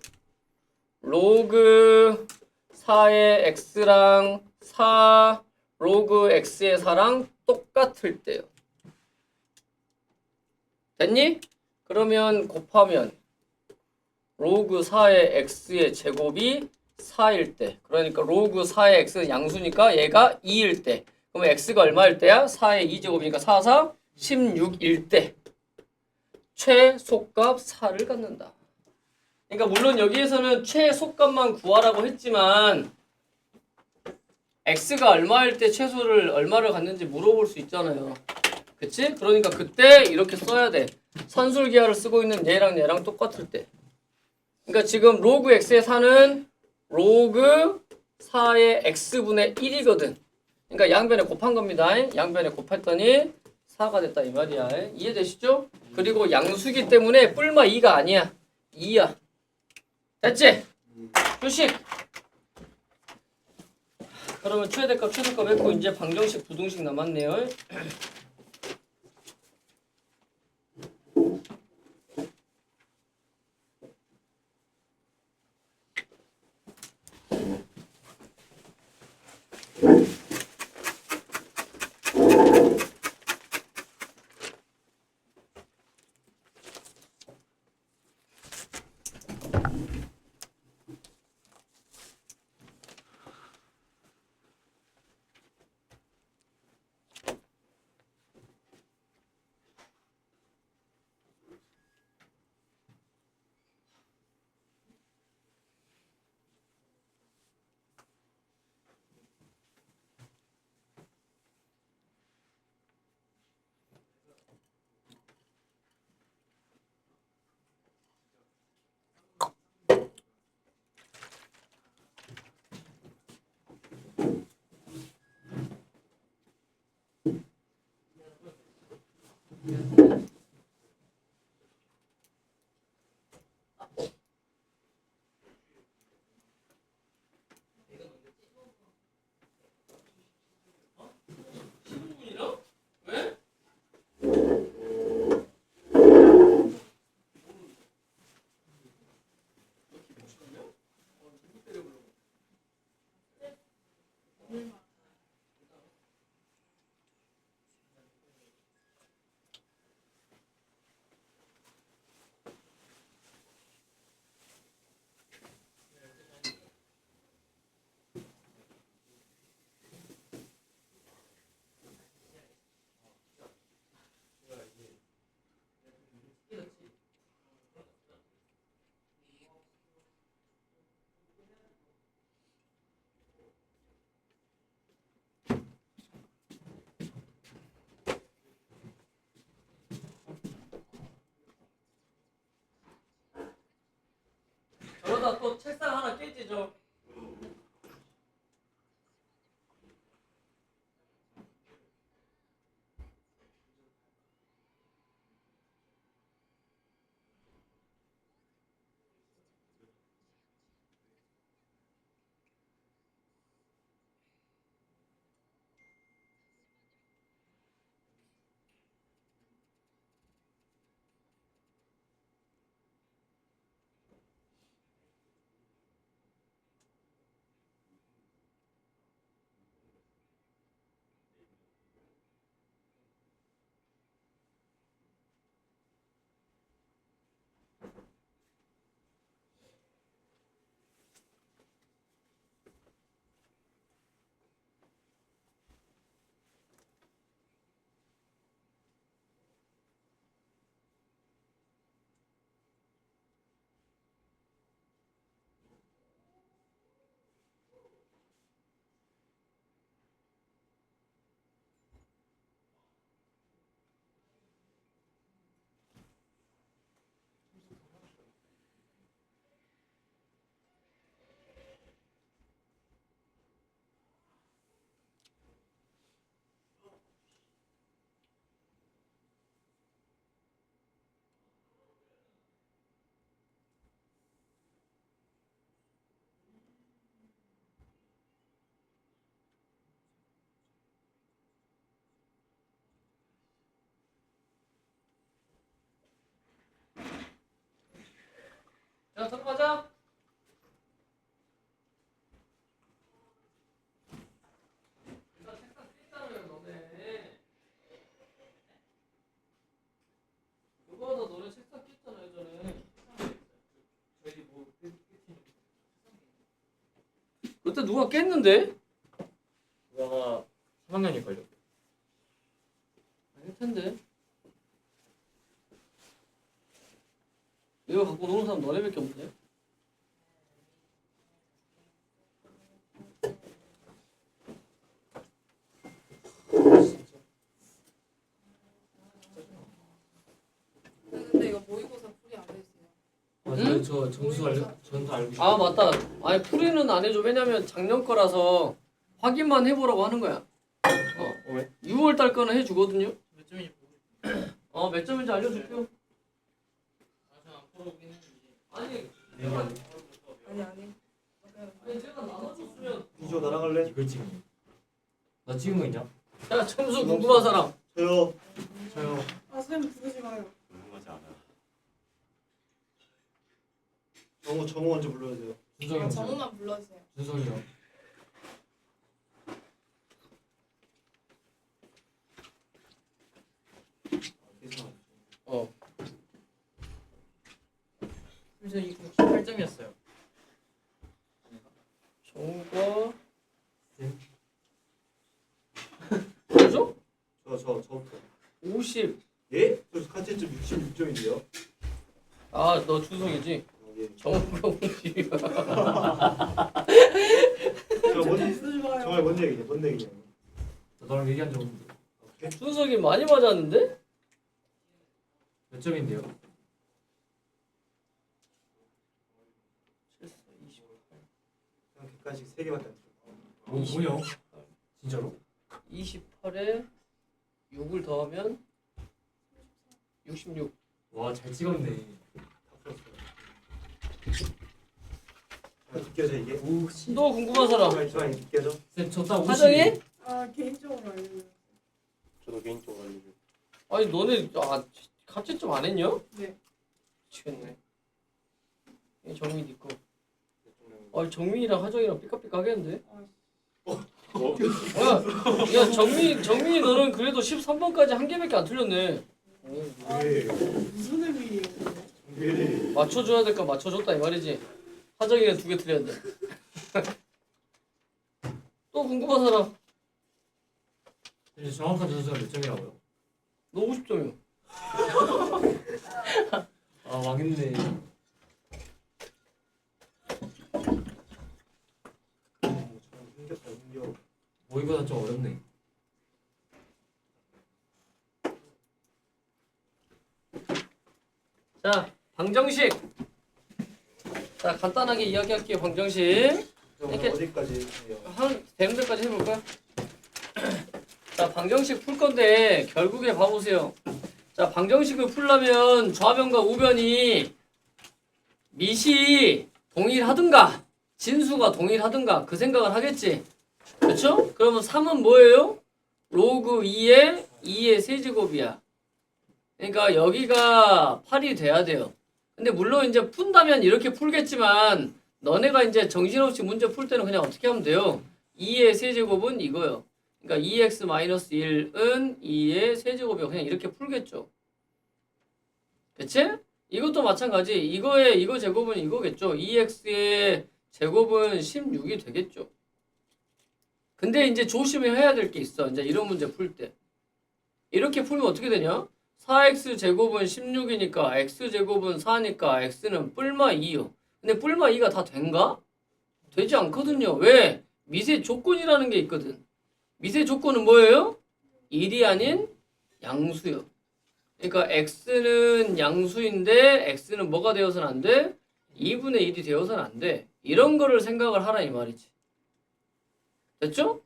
로그 4의 x랑 4 로그 x의 4랑 똑같을 때요. 됐니? 그러면 곱하면 로그 4의 x의 제곱이 4일 때, 그러니까 로그 4의 x는 양수니까 얘가 2일 때, 그러면 x가 얼마일 때야? 4의 2제곱이니까 4, 4, 16일 때 최소값 4를 갖는다. 그러니까 물론 여기에서는 최소값만 구하라고 했지만 x가 얼마일 때 최소를 얼마를 갖는지 물어볼 수 있잖아요. 그치? 그러니까 그때 이렇게 써야 돼. 산술기하를 쓰고 있는 얘랑 얘랑 똑같을 때. 그러니까 지금 로그 x의 4는 로그 4의 x분의 1이거든. 그러니까 양변에 곱한 겁니다. 양변에 곱했더니 4가 됐다 이 말이야. 이해되시죠? 그리고 양수기 때문에 뿔마 2가 아니야. 2야. 됐지? 휴식. 그러면 최대값 최소값 했고 이제 방정식 부등식 남았네요. 저러다 또 책상 하나 깨지죠. 자, 들어가자. 일단 책상 깼잖아요, 너네. 그거보다 너네 책상 깼잖아, 예전에. 저희 뭐 그때 누가 깼는데? 그거 3학년이 걸려. 아닐 텐데. 이거 갖고 노는 사람 너네밖에 없네. 근데 이거 모의고사 풀이 안 돼 있어요. 맞아요. 저 점수 전도 알고 싶어요. 아 맞다. 아니 풀이는 안 해줘. 왜냐면 작년 거라서 확인만 해보라고 하는 거야. 왜? 6월 달 거는 해주거든요. 몇 점인지 보고 싶어. 몇 점인지 알려줄게요. 저안 풀어보긴 했는데. 아니 아니. 아니 제가 나눠줬으면. 이조 나랑 할래? 이걸 찍네. 나 찍은 거 있냐? 야 점수 궁금한 사람. 저요. 저요. 아 선생님 부르지 마요. 궁금하지 않아. 정우 먼저 불러주세요. 준성이 형. 정우만 불러주세요. 준성이 형. 그래서 이 68점이었어요. 정과. 뭐죠? 저부터. 50. 예? 저 카체점 66점인데요. 아 너 준성이지? 예. 정과 50. 부르지 마요. 정말 뭔 얘기냐? 뭔 얘기냐? 너랑 얘기한 적 없는데. 준성이 많이 맞았는데? 몇 점인데요? 그냥 객관식 3개밖에 안 돼. 뭐냐? 진짜로? 28에 6을 더하면 66. 와, 잘 찍었네. 다 풀었어요. 느껴져 이게? 오, 씨. 또 궁금한 사람. 정말 느껴져? 쌤, 저딱 50. 하정이? 아 개인적으로 알려줘요. 저도 개인적으로 알려줘. 아니 너네 갑자기 좀 안 했냐? 네. 미치겠네. 이 정민 있고. 아니 정민이랑 하정이랑 삐까삐까 하겠는데? 야 정민이 너는 그래도 13번까지 한 개밖에 안 틀렸네. 왜? 무슨 의미예요? 왜? 맞춰줘야 될까 맞춰줬다 이 말이지. 하정이는 2개 틀렸는데. 또 궁금한 사람. 이제 정확한 점수가 몇 점이라고요? 너 50점이요. 아, 망했네. 힘겨. 모의고사 좀 어렵네. 자 방정식. 자 간단하게 이야기할게요 방정식. 이렇게- 어디까지 해요? 한 되는 데까지 해볼까요? 자 방정식 풀 건데 결국에 봐보세요. 자 방정식을 풀려면 좌변과 우변이 밑이 동일하든가 진수가 동일하든가 그 생각을 하겠지. 그렇죠? 그러면 3은 뭐예요? 로그 2의 세제곱이야. 그러니까 여기가 8이 돼야 돼요. 근데 물론 이제 푼다면 이렇게 풀겠지만 너네가 이제 정신없이 문제 풀 때는 그냥 어떻게 하면 돼요? 2의 세제곱은 이거요. 그러니까 2x-1은 2의 세제곱이요. 그냥 이렇게 풀겠죠. 그치? 이것도 마찬가지. 이거 제곱은 이거겠죠. 2x의 제곱은 16이 되겠죠. 근데 이제 조심해야 될 게 있어. 이제 이런 문제 풀 때. 이렇게 풀면 어떻게 되냐? 4x 제곱은 16이니까 x 제곱은 4니까 x는 뿔마 2요. 근데 뿔마 2가 다 된가? 되지 않거든요. 왜? 미세 조건이라는 게 있거든. 미세 조건은 뭐예요? 1이 아닌 양수요. 그러니까 x는 양수인데 x는 뭐가 되어서는 안 돼? 2분의 1이 되어서는 안 돼. 이런 거를 생각을 하라 이 말이지. 됐죠?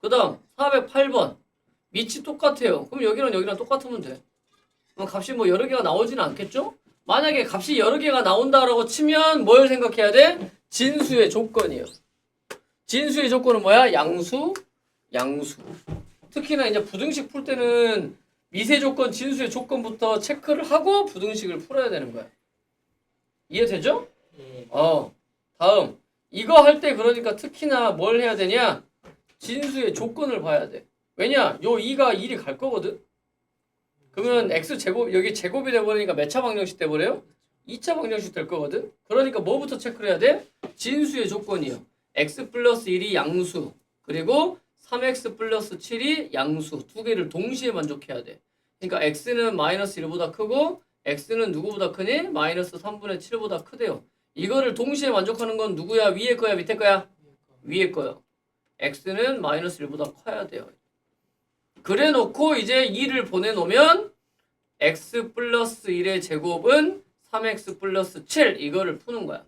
그 다음 408번 밑이 똑같아요. 그럼 여기랑 똑같으면 돼. 그럼 값이 뭐 여러 개가 나오지는 않겠죠? 만약에 값이 여러 개가 나온다라고 치면 뭘 생각해야 돼? 진수의 조건이에요. 진수의 조건은 뭐야? 양수. 특히나 이제 부등식 풀 때는 미세 조건, 진수의 조건부터 체크를 하고 부등식을 풀어야 되는 거야. 이해되죠? 예. 다음. 이거 할 때 그러니까 특히나 뭘 해야 되냐? 진수의 조건을 봐야 돼. 왜냐? 요 2가 1이 갈 거거든? 그러면 x제곱, 여기 제곱이 돼버리니까 몇 차 방정식 돼버려요? 2차 방정식 될 거거든? 그러니까 뭐부터 체크를 해야 돼? 진수의 조건이요. x 플러스 1이 양수, 그리고 3x 플러스 7이 양수. 두 개를 동시에 만족해야 돼. 그러니까 x는 마이너스 1보다 크고 x는 누구보다 크니? 마이너스 3분의 7보다 크대요. 이거를 동시에 만족하는 건 누구야? 위에 거야? 밑에 거야? 위에 거요. x는 마이너스 1보다 커야 돼요. 그래 놓고 이제 2를 보내놓으면 x 플러스 1의 제곱은 3x 플러스 7 이거를 푸는 거야.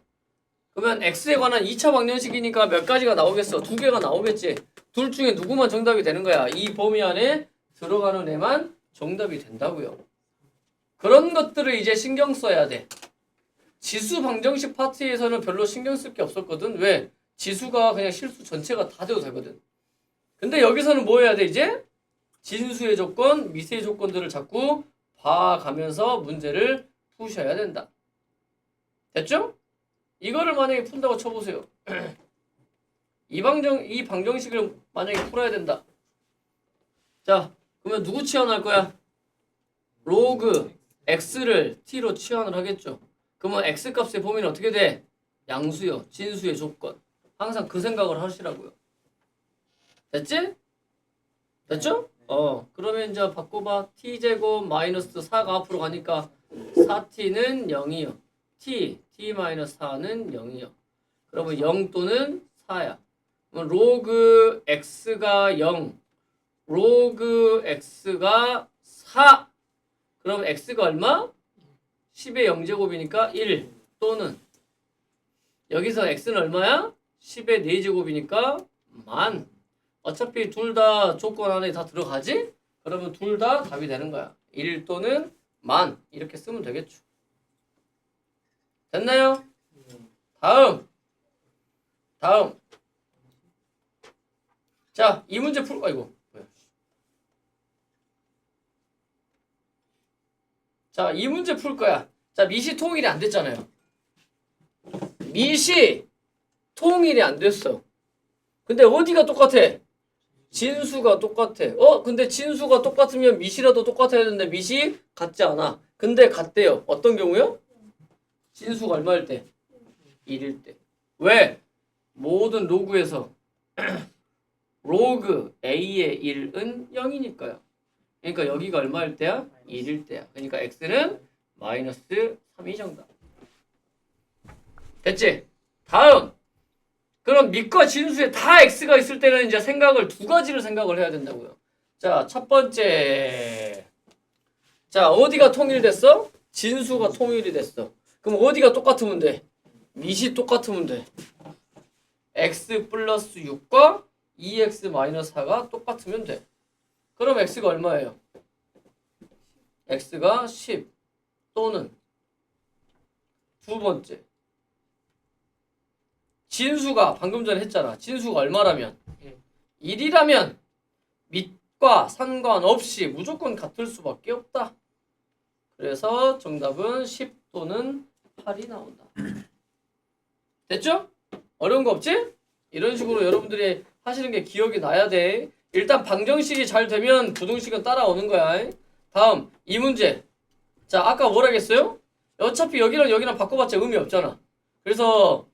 그러면 x에 관한 2차 방정식이니까 몇 가지가 나오겠어? 2개가 나오겠지. 둘 중에 누구만 정답이 되는 거야. 이 범위 안에 들어가는 애만 정답이 된다고요. 그런 것들을 이제 신경 써야 돼. 지수 방정식 파트에서는 별로 신경 쓸 게 없었거든. 왜? 지수가 그냥 실수 전체가 다 돼도 되거든. 근데 여기서는 뭐 해야 돼 이제? 진수의 조건, 미수의 조건들을 자꾸 봐가면서 문제를 푸셔야 된다. 됐죠? 이거를 만약에 푼다고 쳐보세요. 이 방정식을 만약에 풀어야 된다. 자, 그러면 누구 치환할 거야? 로그 x를 t로 치환을 하겠죠. 그러면 x 값의 범위는 어떻게 돼? 양수요. 진수의 조건. 항상 그 생각을 하시라고요. 됐지? 됐죠? 그러면 이제 바꿔봐. t제곱 마이너스 4가 앞으로 가니까 4t는 0이요. t-4는 0이요. 그러면 0 또는 4야. 그럼 로그 x가 0, 로그 x가 4. 그럼 x가 얼마? 10의 0제곱이니까 1 또는 여기서 x는 얼마야? 10의 4제곱이니까 만. 어차피 둘 다 조건 안에 다 들어가지? 그러면 둘 다 답이 되는 거야. 1 또는 만 이렇게 쓰면 되겠죠. 됐나요? 다음. 자, 이 문제 아이고. 자, 이 문제 풀 거야. 자, 미시 통일이 안 됐잖아요. 미시 통일이 안 됐어. 근데 어디가 똑같아? 진수가 똑같아. 근데 진수가 똑같으면 미시라도 똑같아야 되는데 미시 같지 않아. 근데 같대요. 어떤 경우요? 진수가 얼마일 때? 1일 때. 왜? 모든 로그에서 로그 a의 1은 0이니까요. 그러니까 여기가 얼마일 때야? 1일 때야. 그러니까 x는 마이너스 3이 정답. 됐지? 다음. 그럼 밑과 진수에 다 x가 있을 때는 이제 두 가지를 생각을 해야 된다고요. 자, 첫 번째. 자, 어디가 통일됐어? 진수가 통일이 됐어. 그럼 어디가 똑같으면 돼? 밑이 똑같으면 돼. x 플러스 6과 2x 마이너스 4가 똑같으면 돼. 그럼 x가 얼마예요? x가 10 또는 두 번째. 진수가 방금 전에 했잖아. 진수가 얼마라면? 1이라면 밑과 상관없이 무조건 같을 수밖에 없다. 그래서 정답은 10 또는 8이 나온다. 됐죠? 어려운 거 없지? 이런 식으로 여러분들이 하시는 게 기억이 나야 돼. 일단 방정식이 잘 되면 부등식은 따라오는 거야. 다음 이 문제. 자, 아까 뭐라겠어요? 어차피 여기랑 바꿔봤자 의미 없잖아. 그래서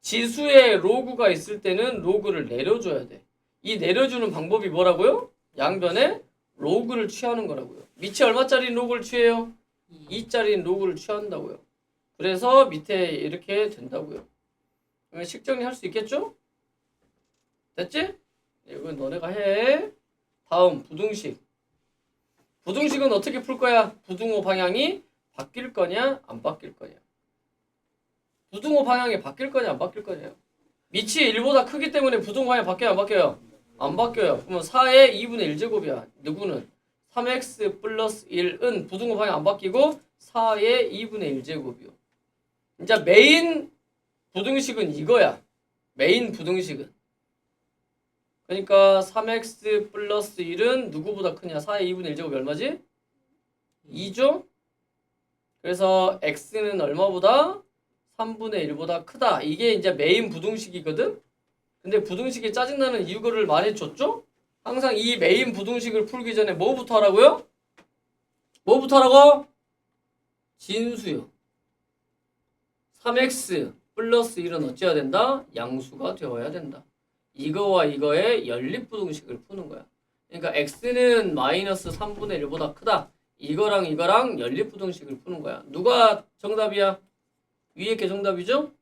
지수에 로그가 있을 때는 로그를 내려줘야 돼. 이 내려주는 방법이 뭐라고요? 양변에 로그를 취하는 거라고요. 밑에 얼마짜리 로그를 취해요? 2짜리 로그를 취한다고요. 그래서 밑에 이렇게 된다고요. 그러면 식정리 할 수 있겠죠? 됐지? 이건 너네가 해. 다음 부등식. 부등식은 어떻게 풀 거야? 부등호 방향이 바뀔 거냐 안 바뀔 거냐. 부등호 방향이 바뀔 거냐 안 바뀔 거냐. 밑이 1보다 크기 때문에 부등호 방향이 바뀌어요 안 바뀌어요? 안 바뀌어요. 그러면 4의 2분의 1제곱이야. 누구는? 3x 플러스 1은 부등호 방향 안 바뀌고 4의 2분의 1제곱이요. 이제 메인 부등식은 이거야. 메인 부등식은. 그러니까 3x 플러스 1은 누구보다 크냐? 4의 2분의 1제곱이 얼마지? 2죠? 그래서 x는 얼마보다? 3분의 1보다 크다. 이게 이제 메인 부등식이거든? 근데 부등식이 짜증나는 이유를 말해줬죠? 항상 이 메인 부등식을 풀기 전에 뭐부터 하라고요? 뭐부터 하라고? 진수요. 3x 플러스 1은 어찌해야 된다? 양수가 되어야 된다. 이거와 이거의 연립부등식을 푸는 거야. 그러니까 x는 마이너스 3분의 1보다 크다. 이거랑 연립부등식을 푸는 거야. 누가 정답이야? 위에 게 정답이죠?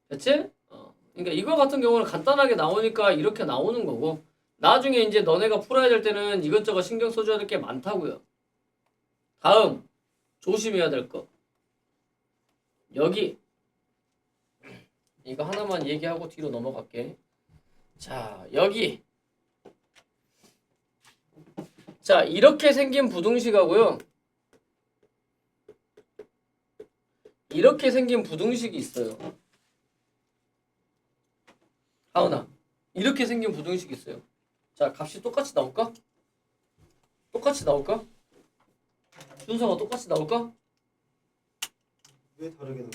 됐지? 그러니까 이거 같은 경우는 간단하게 나오니까 이렇게 나오는 거고, 나중에 이제 너네가 풀어야 될 때는 이것저것 신경 써줘야 될 게 많다고요. 다음 조심해야 될 거. 여기 이거 하나만 얘기하고 뒤로 넘어갈게. 자, 여기 자, 이렇게 생긴 부등식하고요. 이렇게 생긴 부등식이 있어요. 하은아, 이렇게 생긴 부등식이 있어요. 자, 값이 똑같이 나올까? 똑같이 나올까? 순서가 똑같이 나올까? 왜 다르게 나와?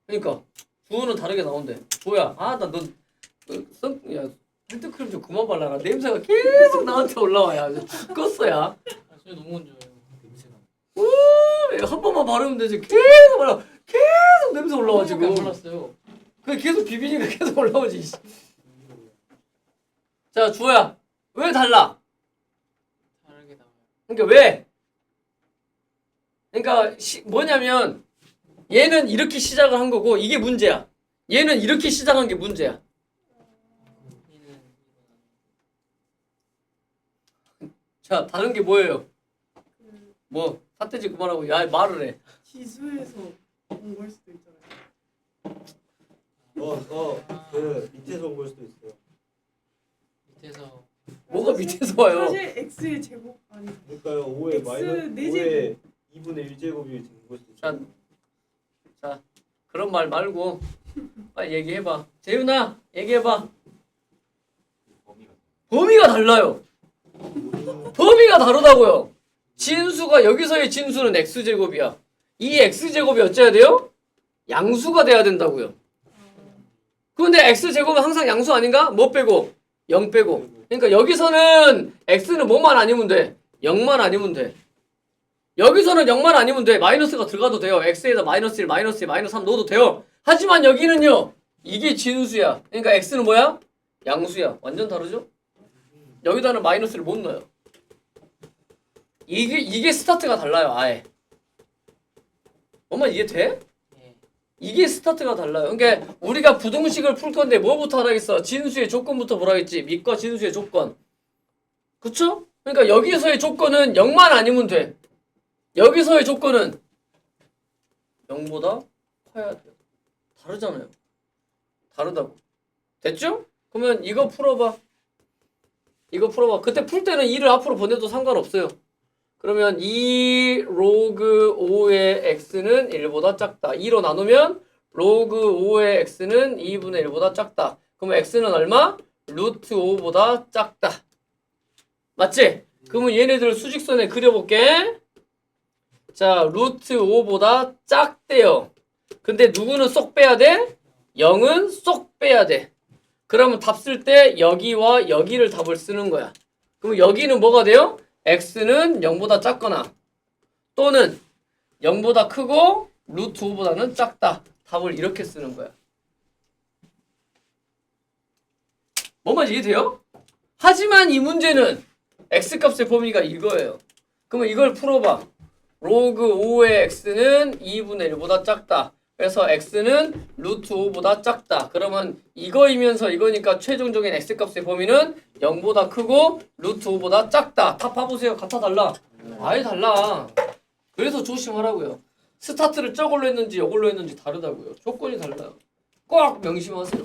그러니까 주어는 다르게 나온대. 조야, 야, 핸드크림 좀 그만 발라라. 냄새가 계속 나한테 올라와. 야, 죽겠어, 야. 아, 진짜 너무 건조해요. 냄새가. 한 번만 바르면 되지. 계속 발라. 계속 냄새 올라와, 지금. 안 몰랐어요. 그 계속 비비니까 계속 올라오지. 자, 주호야, 왜 달라? 다르게 나와요. 그러니까 왜? 그러니까 뭐냐면 얘는 이렇게 시작을 한 거고 이게 문제야. 얘는 이렇게 시작한 게 문제야. 이는 자, 다른 게 뭐예요? 그 뭐 삿대지 그만하고 야 말을 해. 지수에서 온 걸 수도 있잖아요. 그 밑에서 온 걸 수도 있어요. 밑에서 뭐가 밑에서 와요? 사실 x의 제곱 아니 그러니까요. 5의 X 마이너스 네 5의 2분의 1제곱이 된 걸 수도 있어요. 자, 그런 말 말고 빨리 얘기해봐. 재윤아, 얘기해봐. 범위가 달라요. 범위가 다르다고요. 진수가 여기서의 진수는 x제곱이야. 이 x제곱이 어째야 돼요? 양수가 돼야 된다고요. 그런데 x제곱은 항상 양수 아닌가? 뭐 빼고? 0 빼고. 그러니까 여기서는 x는 뭐만 아니면 돼? 0만 아니면 돼. 여기서는 0만 아니면 돼. 마이너스가 들어가도 돼요. x에다 마이너스 1, 마이너스 2, 마이너스 3 넣어도 돼요. 하지만 여기는요. 이게 진수야. 그러니까 x는 뭐야? 양수야. 완전 다르죠? 여기다는 마이너스를 못 넣어요. 이게 스타트가 달라요. 아예. 엄마 이해 돼? 네. 이게 스타트가 달라요. 그러니까 우리가 부등식을 풀 건데 뭐부터 하라겠어? 진수의 조건부터 보라겠지. 밑과 진수의 조건. 그쵸? 그러니까 여기서의 조건은 0만 아니면 돼. 여기서의 조건은 0보다 커야 돼요. 다르잖아요. 다르다고. 됐죠? 그러면 이거 풀어봐. 이거 풀어봐. 그때 풀 때는 2를 앞으로 보내도 상관없어요. 그러면 2 로그 5의 x는 1보다 작다. 2로 나누면 로그 5의 x는 2분의 1보다 작다. 그러면 x는 얼마? 루트 5보다 작다. 맞지? 그러면 얘네들 수직선에 그려볼게. 자, 루트 5보다 작대요. 근데 누구는 쏙 빼야 돼? 0은 쏙 빼야 돼. 그러면 답 쓸 때 여기와 여기를 답을 쓰는 거야. 그럼 여기는 뭐가 돼요? x는 0보다 작거나 또는 0보다 크고 루트 5보다는 작다. 답을 이렇게 쓰는 거야. 뭔 말인지 이해돼요? 하지만 이 문제는 x값의 범위가 이거예요. 그러면 이걸 풀어봐. 로그 5의 x는 2분의 1보다 작다. 그래서 x는 루트 5보다 작다. 그러면 이거이면서 이거니까 최종적인 x값의 범위는 0보다 크고 루트 5보다 작다. 다 봐보세요. 같아 달라? 아예 달라. 그래서 조심하라고요. 스타트를 저걸로 했는지 이걸로 했는지 다르다고요. 조건이 달라요. 꼭 명심하세요.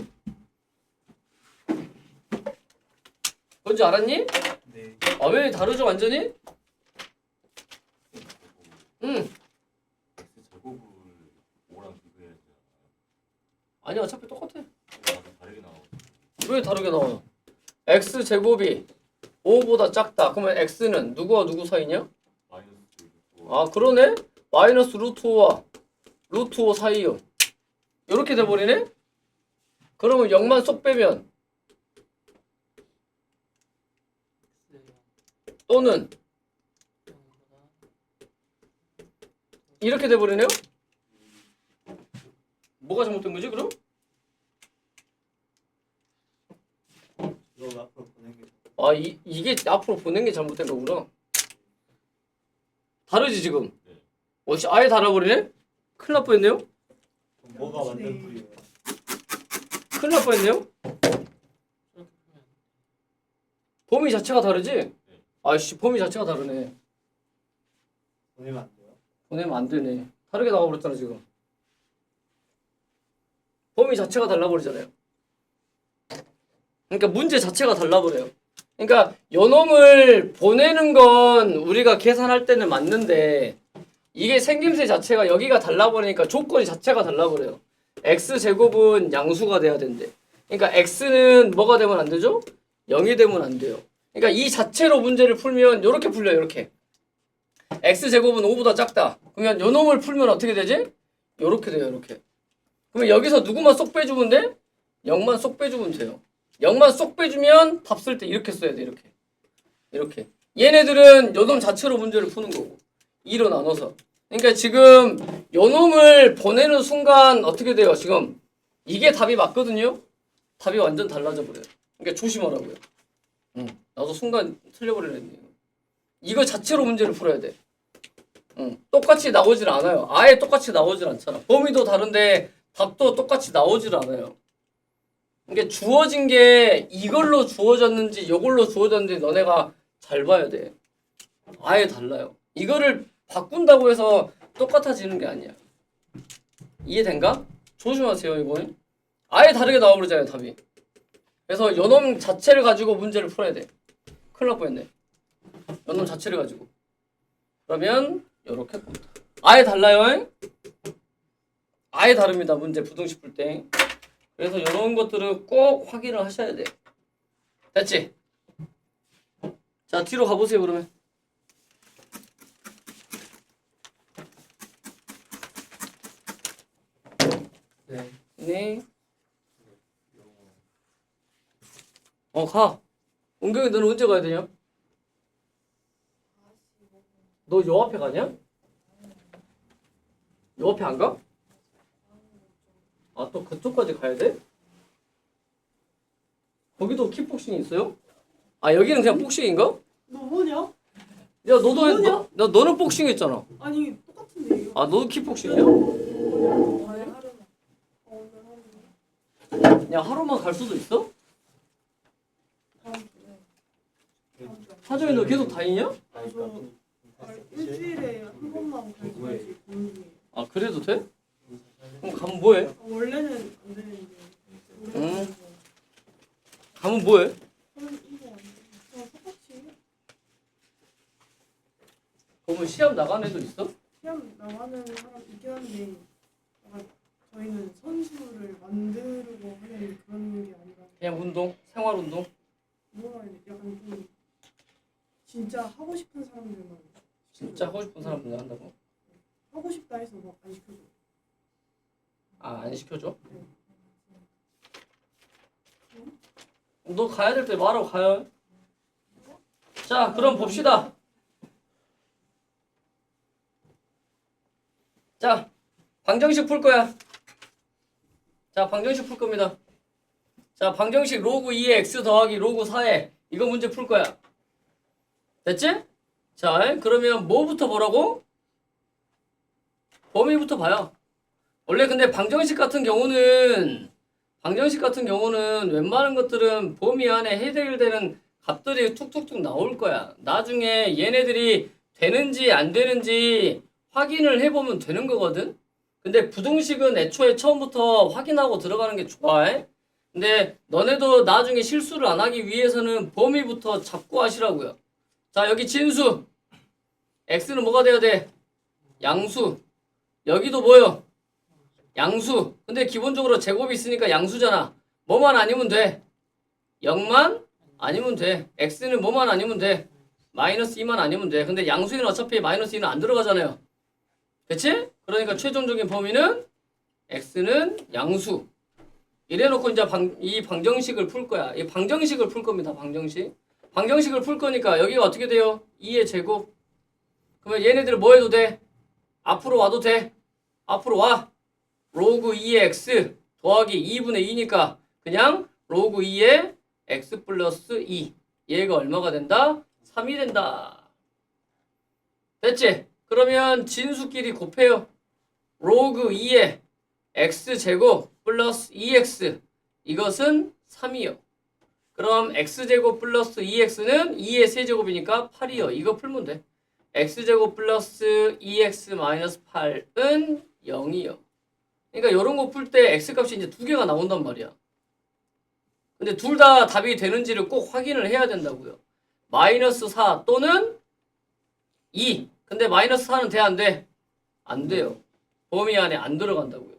뭔지 알았니? 네. 아, 왜 다르죠 완전히? 응. x제곱을 5랑 비교해야 되잖아요. 아니 어차피 똑같아. 다르게 나오고. 왜 다르게 나와요? x제곱이 5보다 작다. 그러면 x는 누구와 누구 사이냐? 마이너스 아 그러네? 마이너스 루트 5와 루트 5 사이요. 이렇게 돼버리네? 그러면 0만 쏙 빼면 또는 이렇게 돼버리네요? 뭐가 잘못된 거지 그럼? 이거 앞으로 보낸 게 아 이게 앞으로 보낸 게 잘못된 거구나. 다르지 지금? 네. 어씨 아예 달아버리네? 큰일 날 뻔했네요? 뭐가 완전 풀이에요? 큰일 날 뻔했네요? 저렇게 보면 범위 자체가 다르지? 아이씨 범위 자체가 다르네. 보내면 안 돼요? 보내면 안 되네. 다르게 나와버렸잖아 지금. 범위 자체가 달라버리잖아요. 그러니까 문제 자체가 달라버려요. 그러니까 요놈을 보내는 건 우리가 계산할 때는 맞는데 이게 생김새 자체가 여기가 달라버리니까 조건이 자체가 달라버려요. x제곱은 양수가 돼야 된대. 그러니까 x는 뭐가 되면 안 되죠? 0이 되면 안 돼요. 그러니까 이 자체로 문제를 풀면 이렇게 풀려요. 이렇게. x제곱은 5보다 작다. 그러면 요 놈을 풀면 어떻게 되지? 요렇게 돼요. 이렇게. 그러면 여기서 누구만 쏙 빼주면 돼? 0만 쏙 빼주면 돼요. 0만 쏙 빼주면 답 쓸 때 이렇게 써야 돼. 이렇게. 이렇게. 얘네들은 요 놈 자체로 문제를 푸는 거고. 2로 나눠서. 그러니까 지금 요 놈을 보내는 순간 어떻게 돼요? 지금 이게 답이 맞거든요? 답이 완전 달라져 버려요. 그러니까 조심하라고요. 나도 순간 틀려버리랬네요. 이거 자체로 문제를 풀어야 돼. 똑같이 나오질 않아요. 아예 똑같이 나오질 않잖아. 범위도 다른데 답도 똑같이 나오질 않아요. 그러니까 주어진 게 이걸로 주어졌는지 이걸로 주어졌는지 너네가 잘 봐야 돼. 아예 달라요. 이거를 바꾼다고 해서 똑같아지는 게 아니야. 이해된가? 조심하세요. 이건 아예 다르게 나와버리잖아요. 답이. 그래서 요놈 자체를 가지고 문제를 풀어야 돼. 큰일 날 뻔했네. 요놈 자체를 가지고. 그러면 요렇게 아예 달라요. 아예 다릅니다. 문제 부등식 풀 때. 그래서 이런 것들은 꼭 확인을 하셔야 돼. 됐지? 자, 뒤로 가보세요. 그러면. 네. 네. 가. 은경이 너는 언제 가야 되냐? 너 요 앞에 가냐? 요 앞에 안 가? 아, 또 그쪽까지 가야 돼? 거기도 킥복싱이 있어요? 아, 여기는 그냥 복싱인가? 너 뭐냐? 야, 너도 뭐냐? 너는 복싱 했잖아. 아니 똑같은데 이거. 아, 너도 킥복싱이야? 뭐냐? 하루만. 오늘 하루. 야, 하루만 갈 수도 있어? 다음 주에. 다음 주. 하정이 너 계속 다니냐? 일주일에 한 번만 갈수있지 고민 중이에요. 아, 그래도 돼? 그럼 가면 뭐해? 원래는 안 되는데. 응. 가면 뭐해? 이거 안 돼. 그냥 똑같이 그러면 시합 나간 애도 있어? 시험 나가는 사람 있긴 한데 약간 저희는 선수를 만들고 하는 그런 게 아니라 그냥 운동? 생활 운동? 뭐라 해야 돼? 약간 좀 진짜 하고 싶은 사람들만 진짜 하고 싶은 사람들 한다고? 하고 싶다 해서 막 안 시켜줘. 아, 안 시켜줘? 너 가야 될 때 말하고 가요. 자, 그럼 봅시다. 자, 방정식 풀 거야. 자, 방정식 풀 겁니다. 자, 방정식 로그 2의 x 더하기 로그 4의 이거 문제 풀 거야. 됐지? 자, 그러면 뭐부터 보라고? 범위부터 봐요. 원래 근데 방정식 같은 경우는 웬만한 것들은 범위 안에 해결되는 값들이 툭툭툭 나올 거야. 나중에 얘네들이 되는지 안 되는지 확인을 해보면 되는 거거든. 근데 부등식은 애초에 처음부터 확인하고 들어가는 게 좋아. 근데 너네도 나중에 실수를 안 하기 위해서는 범위부터 잡고 하시라고요. 자, 여기 진수. x는 뭐가 돼야 돼? 양수. 여기도 뭐요? 양수. 근데 기본적으로 제곱이 있으니까 양수잖아. 뭐만 아니면 돼? 0만 아니면 돼. x는 뭐만 아니면 돼? 마이너스 2만 아니면 돼. 근데 양수에는 어차피 마이너스 2는 안 들어가잖아요. 그치? 그러니까 최종적인 범위는 x는 양수. 이래놓고 이제 이 방정식을 풀 거야. 이 방정식을 풀 겁니다. 방정식. 방정식을 풀 거니까 여기가 어떻게 돼요? 2의 제곱. 그러면 얘네들 뭐 해도 돼? 앞으로 와도 돼? 앞으로 와. 로그 2의 x 더하기 2분의 2니까 그냥 로그 2의 x 플러스 2. 얘가 얼마가 된다? 3이 된다. 됐지? 그러면 진수끼리 곱해요. 로그 2의 x제곱 플러스 2x 이것은 3이요. 그럼 x제곱 플러스 2x는 2의 세제곱이니까 8이요. 이거 풀면 돼. x제곱 플러스 2x 마이너스 8은 0이요. 그러니까 이런 거 풀 때 x값이 이제 두 개가 나온단 말이야. 근데 둘 다 답이 되는지를 꼭 확인을 해야 된다고요. 마이너스 4 또는 2. 근데 마이너스 4는 돼, 안 돼? 안 돼요. 범위 안에 안 들어간다고요.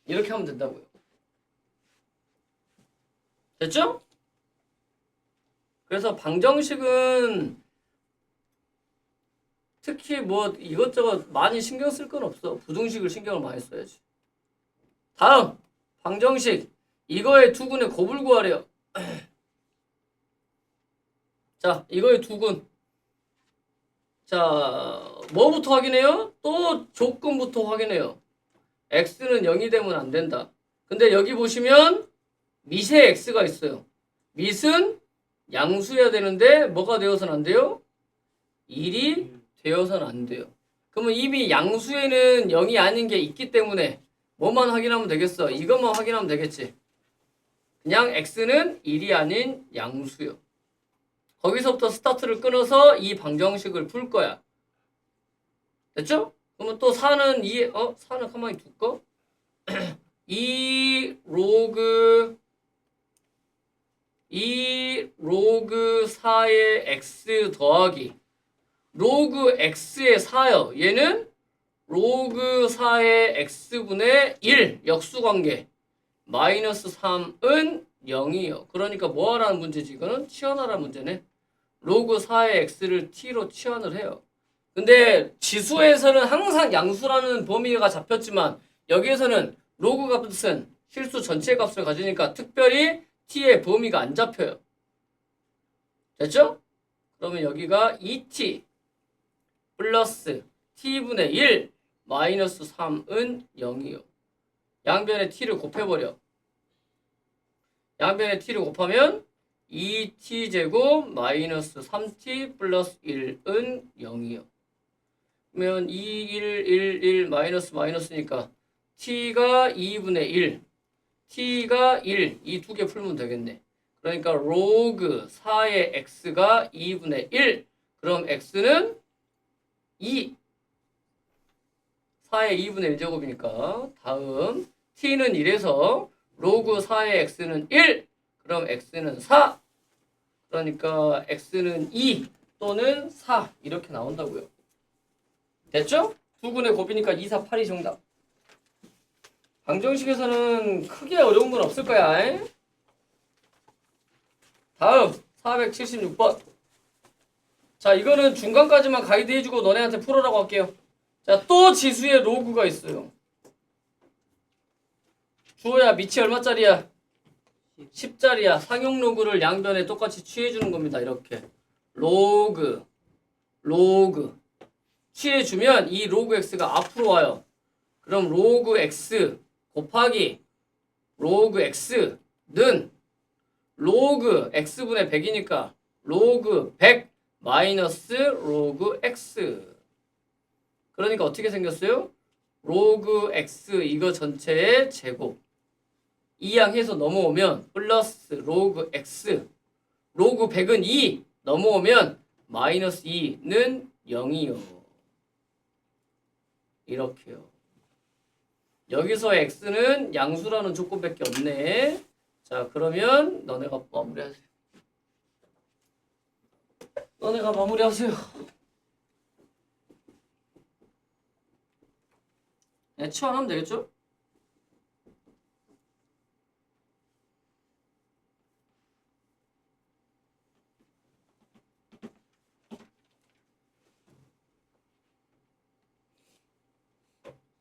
이렇게 하면 된다고요. 됐죠? 그래서 방정식은 특히 뭐 이것저것 많이 신경 쓸 건 없어. 부등식을 신경을 많이 써야지. 다음 방정식 이거의 두근의 곱을 구하래요. 자, 이거의 두근. 자, 뭐부터 확인해요? 또 조건부터 확인해요. x는 0이 되면 안 된다. 근데 여기 보시면 밑에 x가 있어요. 밑은 양수여야 되는데 뭐가 되어서는 안 돼요? 1이 되어서는 안 돼요. 그러면 이미 양수에는 0이 아닌 게 있기 때문에 뭐만 확인하면 되겠어? 이것만 확인하면 되겠지. 그냥 x는 1이 아닌 양수요. 거기서부터 스타트를 끊어서 이 방정식을 풀 거야. 됐죠? 그러면 또 4는 4는 가만히 둘까? 2 로그 4의 x 더하기 로그 x의 4요. 얘는 로그 4의 x분의 1 역수관계 마이너스 3은 0이요. 그러니까 뭐 하라는 문제지? 이거는 치환하라는 문제네. 로그 4의 x를 t로 치환을 해요. 근데 지수에서는 항상 양수라는 범위가 잡혔지만 여기에서는 로그 값은 실수 전체 값을 가지니까 특별히 t의 범위가 안 잡혀요. 됐죠? 그러면 여기가 2t 플러스 t분의 1 마이너스 3은 0이요. 양변에 t를 곱해버려. 양변에 t를 곱하면 2t제곱 마이너스 3t 플러스 1은 0이요. 그러면 2, 1, 1, 1 마이너스니까 t가 2분의 1, t가 1, 이 두 개 풀면 되겠네. 그러니까 로그 4의 x가 2분의 1, 그럼 x는 2, 4의 2분의 1제곱이니까 다음 t는 1에서 로그 4의 x는 1, 그럼 x는 4, 그러니까 x는 2 또는 4 이렇게 나온다고요. 됐죠? 두근의 곱이니까 2, 4, 8이 정답. 방정식에서는 크게 어려운 건 없을 거야. 에? 다음 476번. 자, 이거는 중간까지만 가이드 해주고 너네한테 풀어라고 할게요. 자, 또 지수의 로그가 있어요. 주호야, 밑이 얼마짜리야? 10짜리야. 상용 로그를 양변에 똑같이 취해주는 겁니다. 이렇게 로그 취해주면 이 로그 x가 앞으로 와요. 그럼 로그 x 곱하기 로그 x는 로그 x분의 100이니까 로그 100 마이너스 로그 x. 그러니까 어떻게 생겼어요? 로그 x 이거 전체의 제곱 이항해서 넘어오면 플러스 로그 x 로그 100은 2 넘어오면 마이너스 2는 0이요. 이렇게요. 여기서 x는 양수라는 조건밖에 없네. 자, 그러면 너네가 마무리하세요. 너네가 마무리하세요. 네, 치환하면 되겠죠?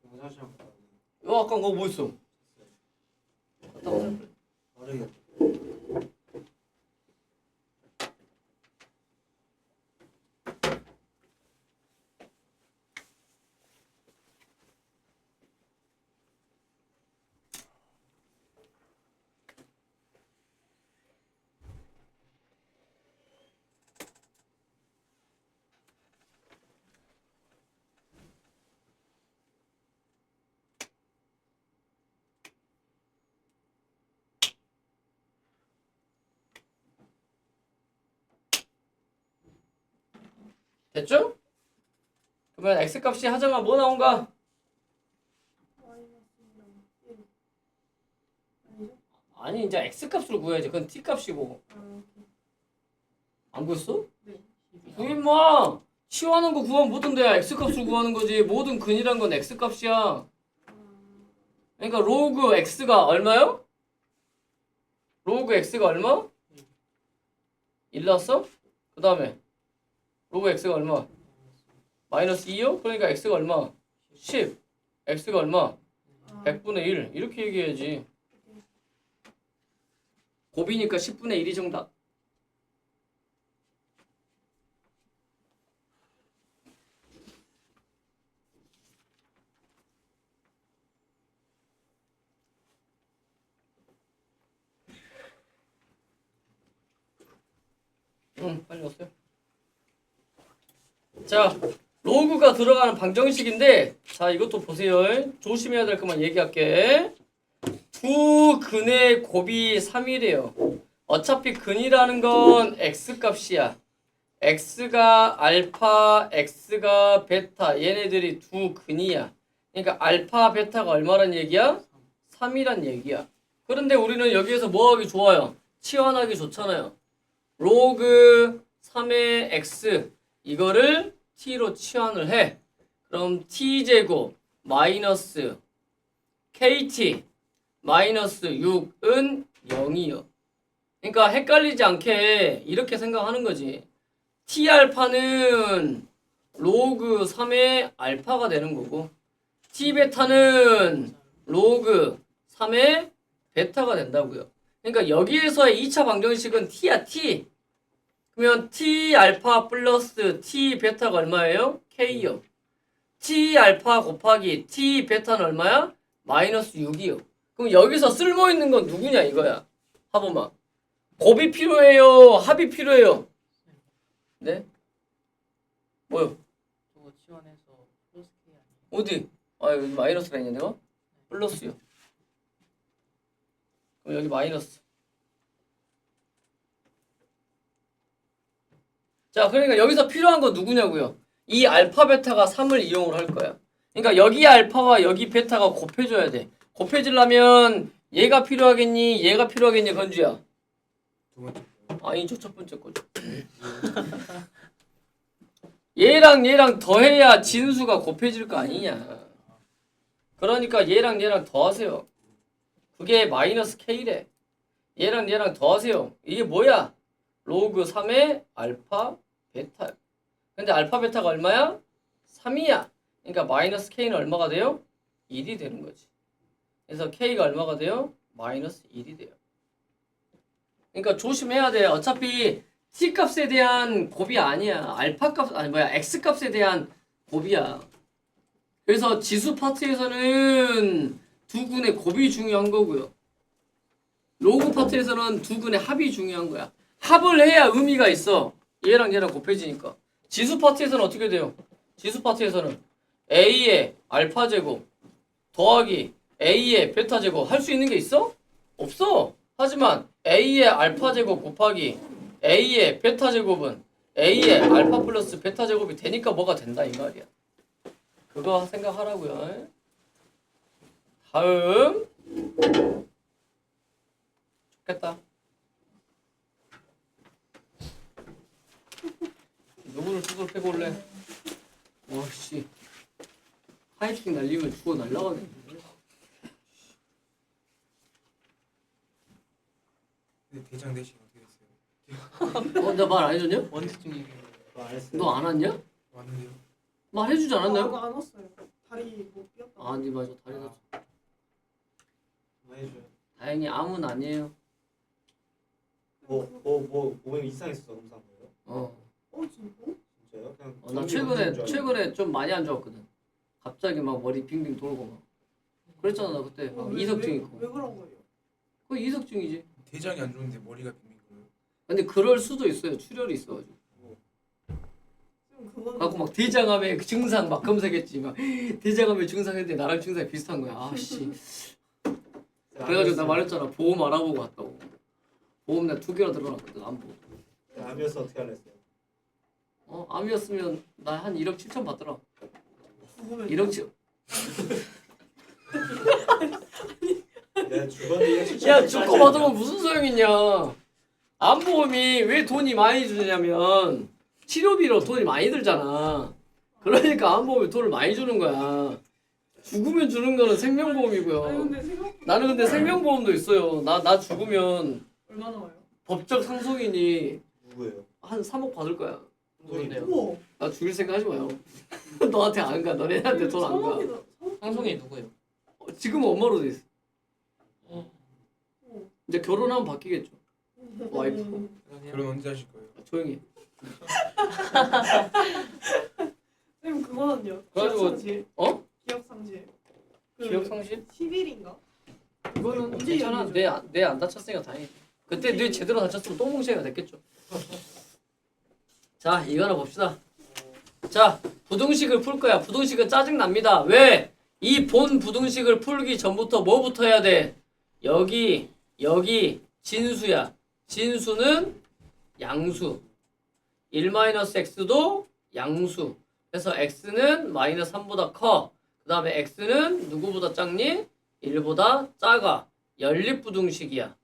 영상시험 아까 그거 뭐 있어? 갔다 오자. 빠르게. 됐죠? 그러면 x값이 하정아 뭐 나온가? 마이너스 1. 아니죠? 아니 이제 x 값을 구해야지. 그건 t 값이고. 아, 안 구했어? 네. 구해 임마. 치환한 거 구하면 뭐든 돼. x 값을 구하는 거지. 모든 근이란 건 x 값이야. 그러니까 로그 x가 얼마요? 로그 x가 얼마? 1 나왔어? 그 다음에 로그 x가 얼마? 마이너스 2요? 그러니까 x가 얼마? 10. x가 얼마? 100분의 1. 이렇게 얘기해야지. 곱이니까 10분의 1이 정답. 응, 빨리 왔어요. 자, 로그가 들어가는 방정식인데, 자, 이것도 보세요. 조심해야 될 것만 얘기할게. 두 근의 곱이 3이래요. 어차피 근이라는 건 x 값이야. x가 알파, x가 베타. 얘네들이 두 근이야. 그러니까 알파, 베타가 얼마란 얘기야? 3이란 얘기야. 그런데 우리는 여기에서 뭐 하기 좋아요? 치환하기 좋잖아요. 로그 3의 x 이거를 t로 치환을 해. 그럼 t제곱 마이너스 kt 마이너스 6은 0이요. 그러니까 헷갈리지 않게 이렇게 생각하는 거지. t알파는 로그 3의 알파가 되는 거고 t베타는 로그 3의 베타가 된다고요. 그러니까 여기에서의 2차 방정식은 t야 t. 그러면 t 알파 플러스 t 베타가 얼마예요? k요. t 알파 곱하기 t 베타는 얼마야? 마이너스 6이요. 그럼 여기서 쓸모 있는 건 누구냐 이거야. 하보마. 곱이 필요해요? 합이 필요해요? 네? 뭐요? 저거 치환해서 플러스 K 아니에요? 어디? 아 여기 마이너스가 있냐 내가? 플러스요. 그럼 여기 마이너스. 자, 그러니까 여기서 필요한 건 누구냐고요? 이 알파 베타가 3을 이용을 할 거야. 그러니까 여기 알파와 여기 베타가 곱해줘야 돼. 곱해지려면 얘가 필요하겠니? 얘가 필요하겠니? 건주야. 두 번째. 아니 저 첫 번째 거죠. 얘랑 더해야 진수가 곱해질 거 아니냐. 그러니까 얘랑 더하세요. 그게 마이너스 K래. 얘랑 더하세요. 이게 뭐야? 로그 3의 알파 베타. 근데 알파 베타가 얼마야? 3이야. 그러니까 마이너스 K는 얼마가 돼요? 1이 되는 거지. 그래서 K가 얼마가 돼요? 마이너스 1이 돼요. 그러니까 조심해야 돼. 어차피 t 값에 대한 곱이 아니야. 알파 값 아니 뭐야 x 값에 대한 곱이야. 그래서 지수 파트에서는 두 근의 곱이 중요한 거고요. 로그 파트에서는 두 근의 합이 중요한 거야. 합을 해야 의미가 있어. 얘랑 곱해지니까. 지수 파트에서는 어떻게 돼요? 지수 파트에서는 a의 알파 제곱 더하기 a의 베타 제곱 할 수 있는 게 있어? 없어. 하지만 a의 알파 제곱 곱하기 a의 베타 제곱은 a의 알파 플러스 베타 제곱이 되니까 뭐가 된다 이 말이야. 그거 생각하라고요. 다음. 좋겠다. 누구를 수술 패고 올래? 와씨 하이킹 날리면 죽어 날라가네. 근데 대장 대신 어떻게 됐어요? 나 말 안 해줬냐? 원스 중에 안 했어요. 너 안 왔냐? 왔는데요. 말해주지 않았나요? 안 왔어요. 다리 못 삐었다. 아니 맞아 다리 다쳐. 한번 해줘요. 다행히 암은 아니에요. 몸에 이상했어 검사한 거예요? 진짜? 진짜요? 그냥 나 최근에 좀 많이 안 좋았거든. 갑자기 막 머리 빙빙 돌고 막. 그랬잖아 나 그때 이석증 있고. 왜 그런 거예요? 그거 이석증이지. 대장이 안 좋은데 머리가 빙빙 돌아요. 근데 그럴 수도 있어요. 출혈이 있어가지고. 지금 그거는 갖고 막 대장암의 증상 막 검색했지. 막 대장암의 증상인데 나랑 증상이 비슷한 거야. 아씨. 그래가지고 나 말했잖아. 보험 알아보고 왔다고. 보험 내가 2개나 들어놨거든. 안 보고. 암이어서 어떻게 하랬어요? 암이었으면 나 한 1억 7천 받더라. 죽으면 1억 7. 야 내가 주거니 야 주거 받으면 무슨 소용이냐. 암보험이 왜 돈이 많이 주냐면 치료비로 돈이 많이 들잖아. 그러니까 암보험이 돈을 많이 주는 거야. 죽으면 주는 거는 아니 생명보험이고요. 근데 생각보다 나는 근데 생명보험도 있어요. 나 죽으면 얼마나 와요? 법적 상속인이 누구예요? 한 3억 받을 거야. 누군데요? 우와. 나 죽일 생각 하지 마요. 너한테 안 가. 너네한테 돈 안 가. 상황이다. 상송이 누구예요? 지금은 엄마로 돼 있어. 오. 이제 결혼하면 바뀌겠죠. 와이프. 그러세요? 그럼 언제 하실 거예요? 조용히 해. 쌤 그거는요? 그래가지고- 기억상실. 어? 기억상실. 그 기억상실? 10일인가? 이거는 언제 괜찮아. 얘기해줘? 내 안 다쳤으니까 다행이지. 그때 뇌 제대로 다쳤으면 똥뭉치가 됐겠죠. 자, 이거나 봅시다. 자, 부등식을 풀 거야. 부등식은 짜증납니다. 왜? 이 본 부등식을 풀기 전부터 뭐부터 해야 돼? 여기 진수야. 진수는 양수. 1-x도 양수. 그래서 x는 마이너스 3보다 커. 그 다음에 x는 누구보다 작니? 1보다 작아. 연립부등식이야.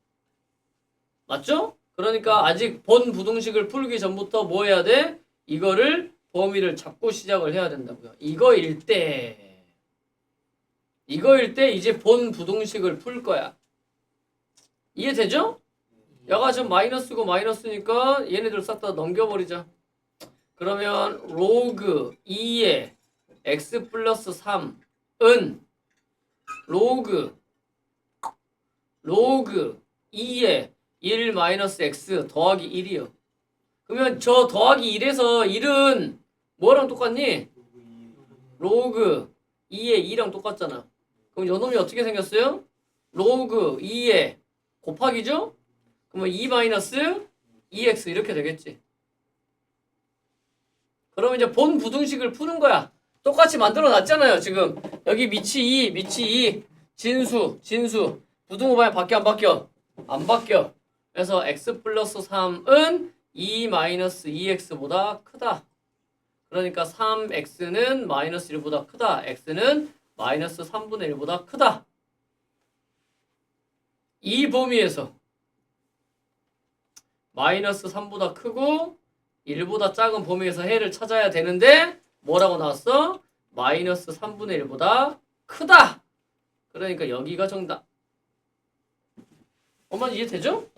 맞죠? 그러니까 아직 본 부등식을 풀기 전부터 뭐 해야 돼? 이거를 범위를 잡고 시작을 해야 된다고요. 이거일 때 이제 본 부등식을 풀 거야. 이해되죠? 여가 지금 마이너스고 마이너스니까 얘네들 싹 다 넘겨버리자. 그러면 로그 2의 x 플러스 3은 로그 2의 1 마이너스 x 더하기 1이요. 그러면 저 더하기 1에서 1은 뭐랑 똑같니? 로그 2의 2랑 똑같잖아. 그럼 요놈이 어떻게 생겼어요? 로그 2의 곱하기죠? 그러면 2 마이너스 2x 이렇게 되겠지. 그러면 이제 본 부등식을 푸는 거야. 똑같이 만들어 놨잖아요. 지금 여기 밑이 2 진수 부등호 방향 바뀌어 안 바뀌어? 안 바뀌어. 그래서 x 플러스 3은 2 마이너스 2x보다 크다. 그러니까 3x는 마이너스 1보다 크다. x는 마이너스 3분의 1보다 크다. 이 범위에서 마이너스 3보다 크고 1보다 작은 범위에서 해를 찾아야 되는데 뭐라고 나왔어? 마이너스 3분의 1보다 크다. 그러니까 여기가 정답. 엄마 이해되죠?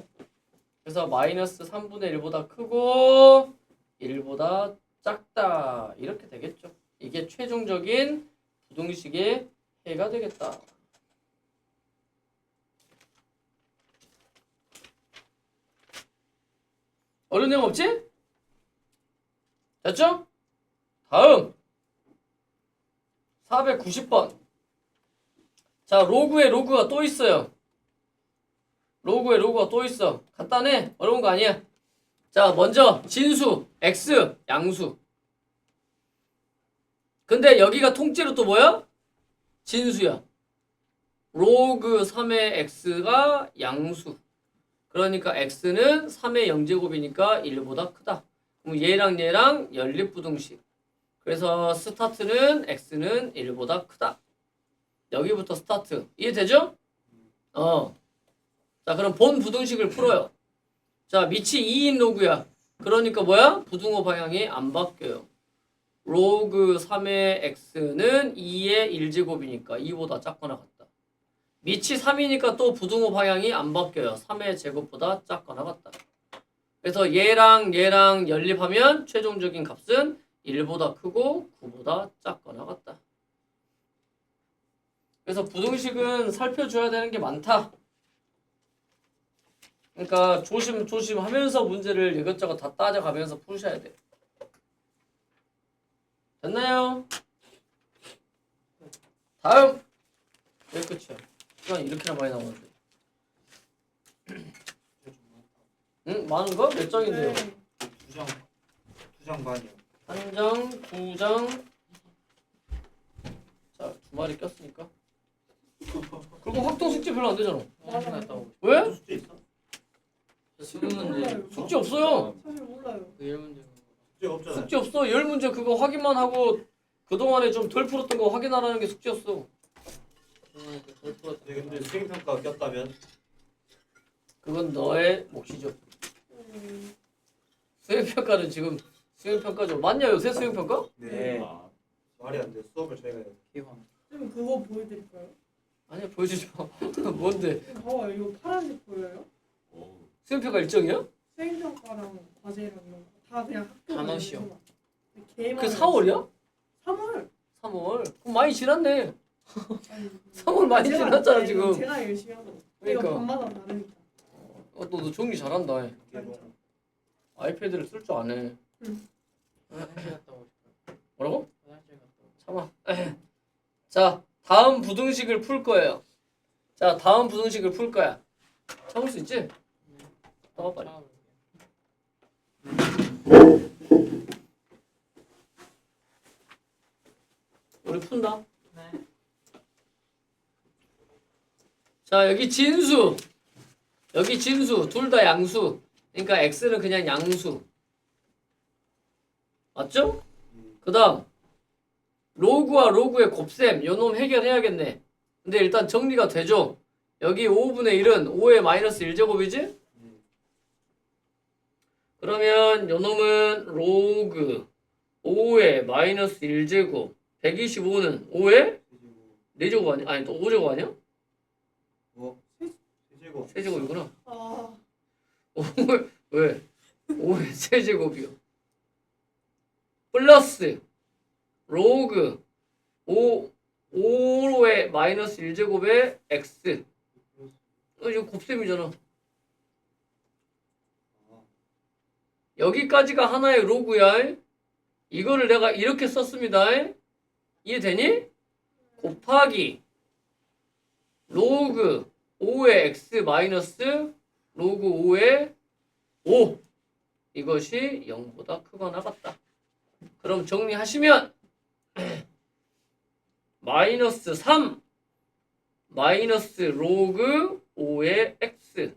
그래서 마이너스 3분의 1보다 크고 1보다 작다. 이렇게 되겠죠. 이게 최종적인 부등식의 해가 되겠다. 어려운 내용 없지? 됐죠? 다음 490번. 자, 로그에 로그가 또 있어요. 로그에 로그가 또 있어. 간단해. 어려운 거 아니야. 자, 먼저 진수 x 양수. 근데 여기가 통째로 또 뭐야? 진수야. 로그 3의 x가 양수. 그러니까 x는 3의 0제곱이니까 1보다 크다. 그럼 얘랑 연립부등식. 그래서 스타트는 x는 1보다 크다. 여기부터 스타트. 이해되죠? 자, 그럼 본 부등식을 풀어요. 자, 밑이 2인 로그야. 그러니까 뭐야? 부등호 방향이 안 바뀌어요. 로그 3의 x는 2의 1제곱이니까 2보다 작거나 같다. 밑이 3이니까 또 부등호 방향이 안 바뀌어요. 3의 제곱보다 작거나 같다. 그래서 얘랑 연립하면 최종적인 값은 1보다 크고 9보다 작거나 같다. 그래서 부등식은 살펴줘야 되는 게 많다. 그러니까 조심하면서 문제를 이것저것 다 따져가면서 푸셔야 돼. 됐나요? 다음. 여기 끝이야. 시간 이렇게나 많이 나오는데. 응? 많은 거? 몇 장인데요? 네. 두 장 반이요. 한 장, 두 장. 자, 두 마리 꼈으니까. 그리고 확동 숙제 별로 안 되잖아. 화장 갔다 오고 왜? 또 숙제 있어? 싶어요. 20문제 숙제 없어요. 사실 몰라요. 그 1문제 숙제 없잖아요. 숙제 없어. 10문제 그거 확인만 하고 그동안에 좀 덜 풀었던 거 확인하라는 게 숙제였어. 네, 근데 수행평가 꼈다면 그건 너의 몫이죠. 수행평가는 지금 수행평가죠. 맞냐 요새 수행평가? 네. 아, 말이 안 돼. 수업을 저희가 해요. 기왕. 좀 그거 보여드릴까요? 아니야 보여주지 마. 뭔데? 이거 봐봐요. 이거 파란색 보여요? 오, 수행평가 일정이야? 수행평가랑 과제랑 이런 거 다 그냥 학교 단어 시험. 걔만 그 4월이야? 3월. 3월. 그럼 많이 지났네. 아니, 3월 많이 지났잖아 지금. 제가 열심히 하고. 그러니까. 이거 밤마다 다르니까. 너 정리 잘한다. 개동. 아이패드를 쓸 줄 아네. 화장실 갔다 오고 싶어요. 뭐라고? 화장실 갔다 오고. 참아. 자, 다음 부등식을 풀 거예요. 자, 다음 부등식을 풀 거야. 참을 수 있지? 나와 빨리. 우리 푼다. 네. 자, 여기 진수. 여기 진수. 둘 다 양수. 그러니까 x는 그냥 양수. 맞죠? 그 다음 로그와 로그의 곱셈. 요놈 해결해야겠네. 근데 일단 정리가 되죠? 여기 5분의 1은 5의 마이너스 1제곱이지? 그러면 요놈은 로그 5의 마이너스 1제곱 125는 5의 4제곱 아니야? 아니 또 5제곱 아니야? 뭐? 세제곱. 세제곱이구나. 아, 5의 왜? 5의 세제곱이요. 플러스 로그 5의 마이너스 1제곱의 x. 이거 곱셈이잖아. 여기까지가 하나의 로그야. 이거를 내가 이렇게 썼습니다. 이해되니? 곱하기 로그 5의 x 마이너스 로그 5의 5. 이것이 0보다 크거나 같다. 그럼 정리하시면 마이너스 3 마이너스 로그 5의 x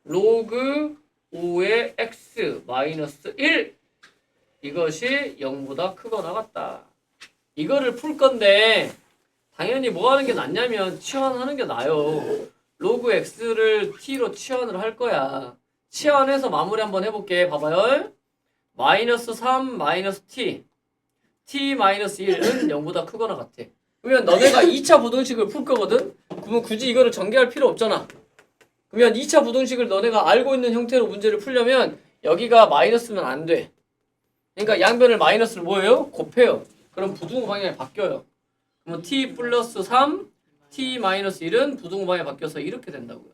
로그 5의 x 마이너스 1 이것이 0보다 크거나 같다. 이거를 풀 건데 당연히 뭐 하는 게 낫냐면 치환하는 게 나아요. 로그 x를 t로 치환을 할 거야. 치환해서 마무리 한번 해볼게. 봐봐요. 마이너스 3 마이너스 t 마이너스 1은 0보다 크거나 같아. 그러면 너네가 2차 부등식을 풀 거거든? 그러면 굳이 이거를 전개할 필요 없잖아. 그러면 2차 부등식을 너네가 알고 있는 형태로 문제를 풀려면 여기가 마이너스면 안 돼. 그러니까 양변을 마이너스를 뭐예요? 곱해요. 그럼 부등호 방향이 바뀌어요. 그러면 t 플러스 3 t 마이너스 1은 부등호 방향이 바뀌어서 이렇게 된다고요.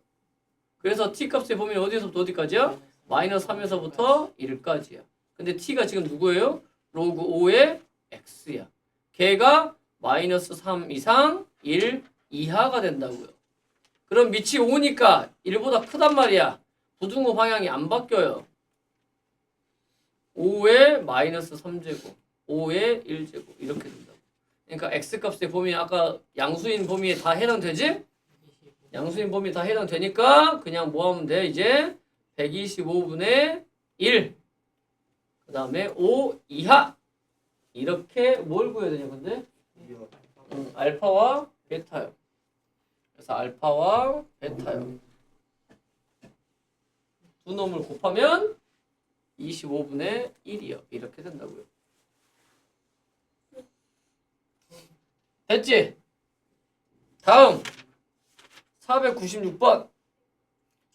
그래서 t 값의 범위는 어디서부터 어디까지야? 마이너스 3에서부터 1까지야. 근데 t가 지금 누구예요? 로그 5의 x야. 걔가 마이너스 3 이상 1 이하가 된다고요. 그럼 밑이 5니까 1보다 크단 말이야. 부등호 방향이 안 바뀌어요. 5의 마이너스 3제곱 5의 1제곱 이렇게 된다고. 그러니까 x값의 범위 아까 양수인 범위에 다 해당되지? 양수인 범위 다 해당되니까 그냥 뭐 하면 돼? 이제 125분의 1 그 다음에 5 이하 이렇게 뭘 구해야 되냐 근데? 알파와 베타요. 그래서 알파와 베타요. 두 놈을 곱하면 25분의 1이요. 이렇게 된다고요. 됐지? 다음 496번.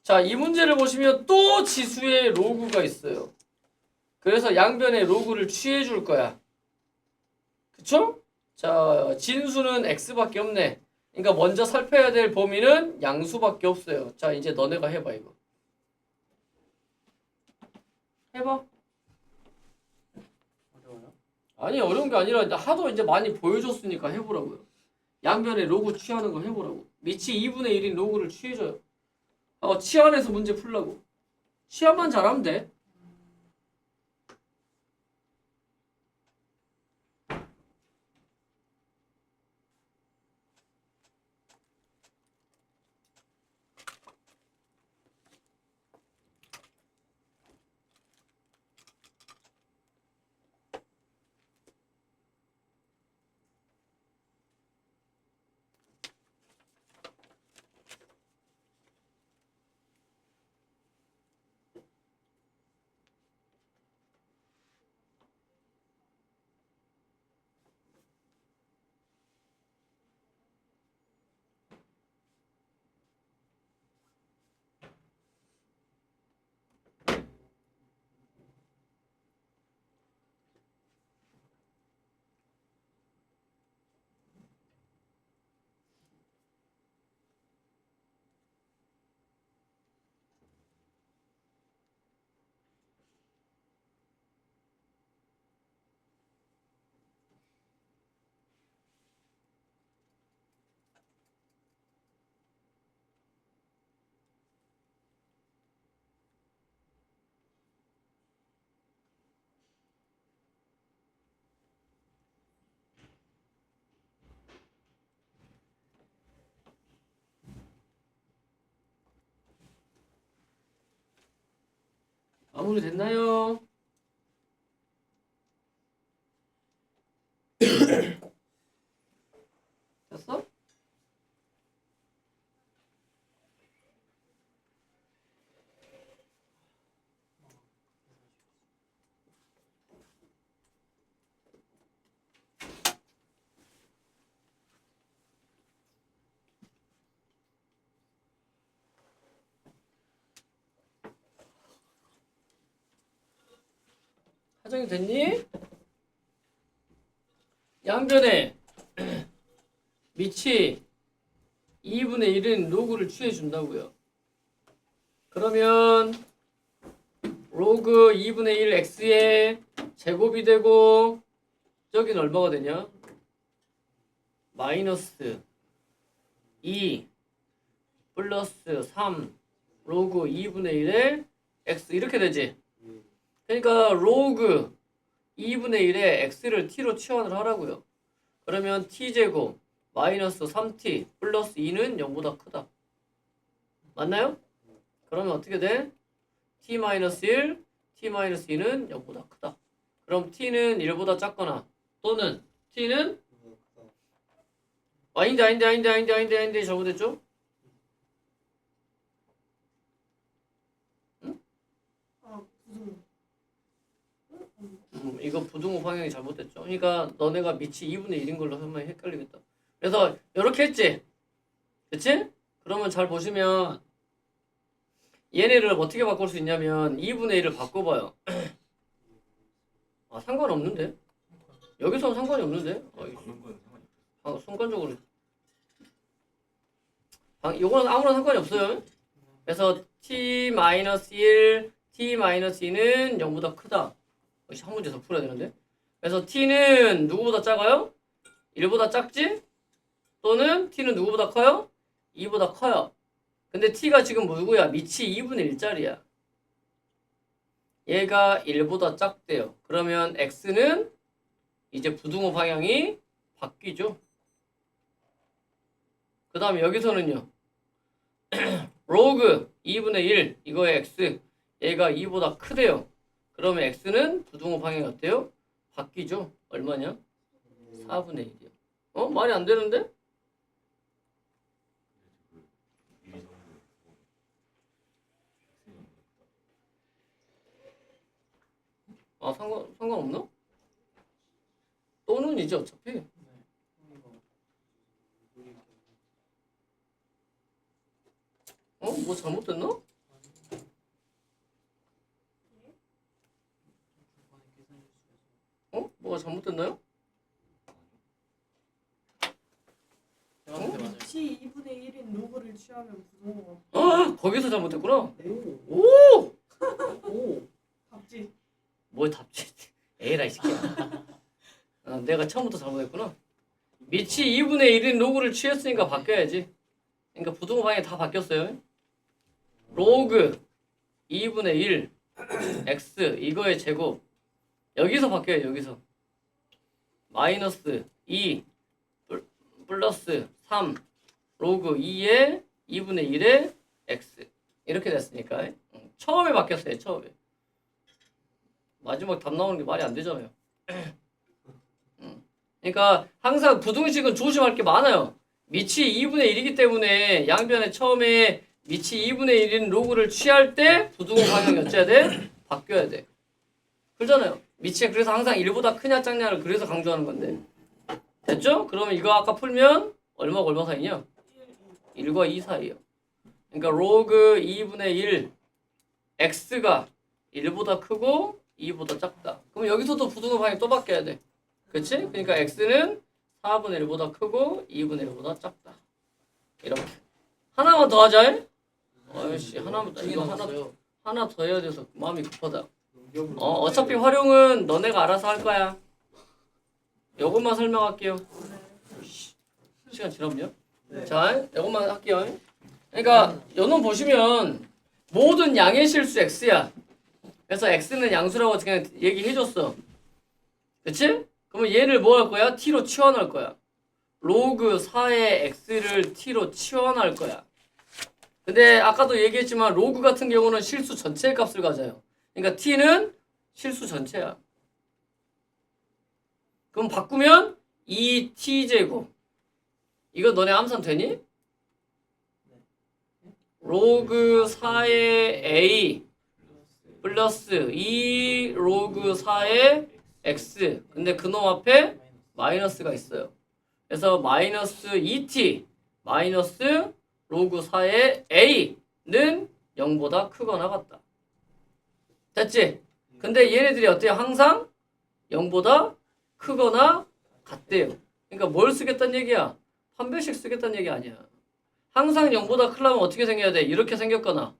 자, 이 문제를 보시면 또 지수의 로그가 있어요. 그래서 양변의 로그를 취해 줄 거야. 그쵸? 자, 진수는 x밖에 없네. 그러니까 먼저 살펴야 될 범위는 양수밖에 없어요. 자, 이제 너네가 해봐 이거. 해봐. 어려워요? 아니 어려운 게 아니라 하도 이제 많이 보여줬으니까 해보라고요. 양변의 로그 취하는 거 해보라고. 밑이 2분의 1인 로그를 취해줘요. 치환해서 문제 풀라고. 치환만 잘하면 돼. 마무리됐나요? 됐어? 하정이 됐니? 양변에 밑이 2분의 1은 로그를 취해준다고요. 그러면 로그 2분의 1 x의 제곱이 되고 저긴 얼마가 되냐? 마이너스 2 플러스 3 로그 2분의 1의 x 이렇게 되지. 그러니까 로그 2분의 1에 x를 t로 치환을 하라고요. 그러면 t제곱 마이너스 3t 플러스 2는 0보다 크다. 맞나요? 그러면 어떻게 돼? t-1, t-2는 0보다 크다. 그럼 t는 1보다 작거나 또는 t는 아닌데 잘못했죠? 아 무슨 이거 부등호 방향이 잘못됐죠. 그러니까 너네가 밑이 2분의 1인 걸로 하면 헷갈리겠다. 그래서 이렇게 했지? 그치? 그러면 잘 보시면 얘네를 어떻게 바꿀 수 있냐면 2분의 1을 바꿔봐요. 아 상관없는데? 여기서는 상관이 없는데? 바꾼 건 상관이 없어. 순간적으로 요거는 아무런 상관이 없어요. 그래서 t-1, t-2는 0보다 크다. 역시 한 문제 더 풀어야 되는데. 그래서 t는 누구보다 작아요? 1보다 작지? 또는 t는 누구보다 커요? 2보다 커요. 근데 t가 지금 누구야? 밑이 2분의 1짜리야. 얘가 1보다 작대요. 그러면 x는 이제 부등호 방향이 바뀌죠. 그 다음에 여기서는요. 로그 2분의 1 이거의 x 얘가 2보다 크대요. 그러면 x는 부등호 방향이 어때요? 바뀌죠. 얼마냐? 4분의 1이요. 어? 말이 안 되는데? 아 상관없나? 또는 이제 어차피 뭐 잘못됐나? 뭐가 잘못됐나요? 밑이 2분의 1인 로그를 취하면 부동호가 거기서 잘못됐구나. 오 오! 답지. 뭘 답지? 에이라 이 새끼야. 내가 처음부터 잘못했구나. 밑이 2분의 1인 로그를 취했으니까 바뀌어야지. 그러니까 부등호 방향이 다 바뀌었어요. 로그 2분의 1 x 이거의 제곱 여기서 바뀌어요. 여기서 마이너스 2 플러스 3 로그 2의 2분의 1의 x 이렇게 됐으니까 처음에 바뀌었어요. 처음에 마지막 답 나오는 게 말이 안 되잖아요. 그러니까 항상 부등식은 조심할 게 많아요. 밑이 2분의 1이기 때문에 양변에 처음에 밑이 2분의 1인 로그를 취할 때 부등호 방향이 어째야 돼? 바뀌어야 돼. 그러잖아요. 밑이 그래서 항상 1보다 크냐 작냐를 그래서 강조하는 건데. 됐죠? 그러면 이거 아까 풀면 얼마가 얼마 사이냐? 1과 2 사이요. 그러니까 로그 2분의 1 x가 1보다 크고 2보다 작다. 그럼 여기서도 부등호 방향이 또 바뀌어야 돼. 그치? 그러니까 x는 4분의 1보다 크고 2분의 1보다 작다. 이렇게. 하나만 더 하자. 어이씨 하나만 더 이거 하나 더 해야 돼서 마음이 급하다. 어차피 활용은 너네가 알아서 할 거야. 요것만 설명할게요. 시간 지났냐? 자, 요것만 할게요. 그러니까 요놈 보시면 모든 양의 실수 x야. 그래서 x는 양수라고 그냥 얘기해줬어. 그치? 그러면 얘를 뭐 할 거야? t로 치환할 거야. 로그 4의 x를 t로 치환할 거야. 근데 아까도 얘기했지만 로그 같은 경우는 실수 전체의 값을 가져요. 그러니까 t는 실수 전체야. 그럼 바꾸면 2t제곱. 이거 너네 암산 되니? 로그 4의 a 플러스 2 로그 4의 x. 근데 그놈 앞에 마이너스가 있어요. 그래서 마이너스 2t 마이너스 로그 4의 a는 0보다 크거나 같다. 됐지? 근데 얘네들이 어때요? 항상 0보다 크거나 같대요. 그러니까 뭘 쓰겠다는 얘기야? 판별식 쓰겠다는 얘기 아니야. 항상 0보다 크려면 어떻게 생겨야 돼? 이렇게 생겼거나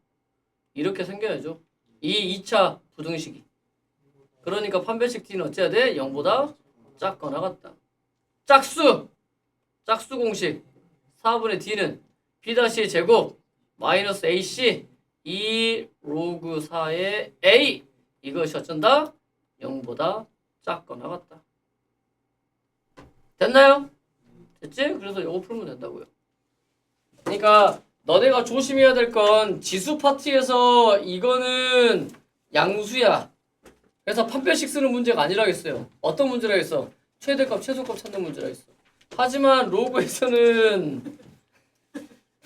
이렇게 생겨야죠. 이 2차 부등식이. 그러니까 판별식 t는 어찌해야 돼? 0보다 작거나 같다. 짝수! 짝수 공식 4분의 d는 b' 제곱 마이너스 ac 2 로그 4의 a 이것이 어쩐다? 0보다 작거나 같다. 됐나요? 됐지? 그래서 이거 풀면 된다고요. 그러니까 너네가 조심해야 될 건 지수 파트에서 이거는 양수야. 그래서 판별식 쓰는 문제가 아니라겠어요. 어떤 문제라겠어? 최대값, 최소값 찾는 문제라겠어. 하지만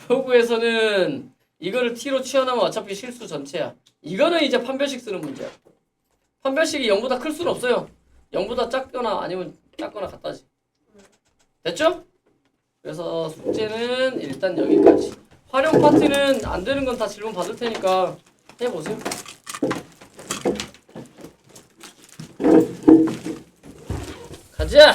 로그에서는 이거를 t로 치환하면 어차피 실수 전체야. 이거는 이제 판별식 쓰는 문제야. 판별식이 0보다 클 수는 없어요. 0보다 작거나 아니면 작거나 같다지. 됐죠? 그래서 숙제는 일단 여기까지. 활용 파트는 안 되는 건 다 질문 받을 테니까 해보세요. 가자!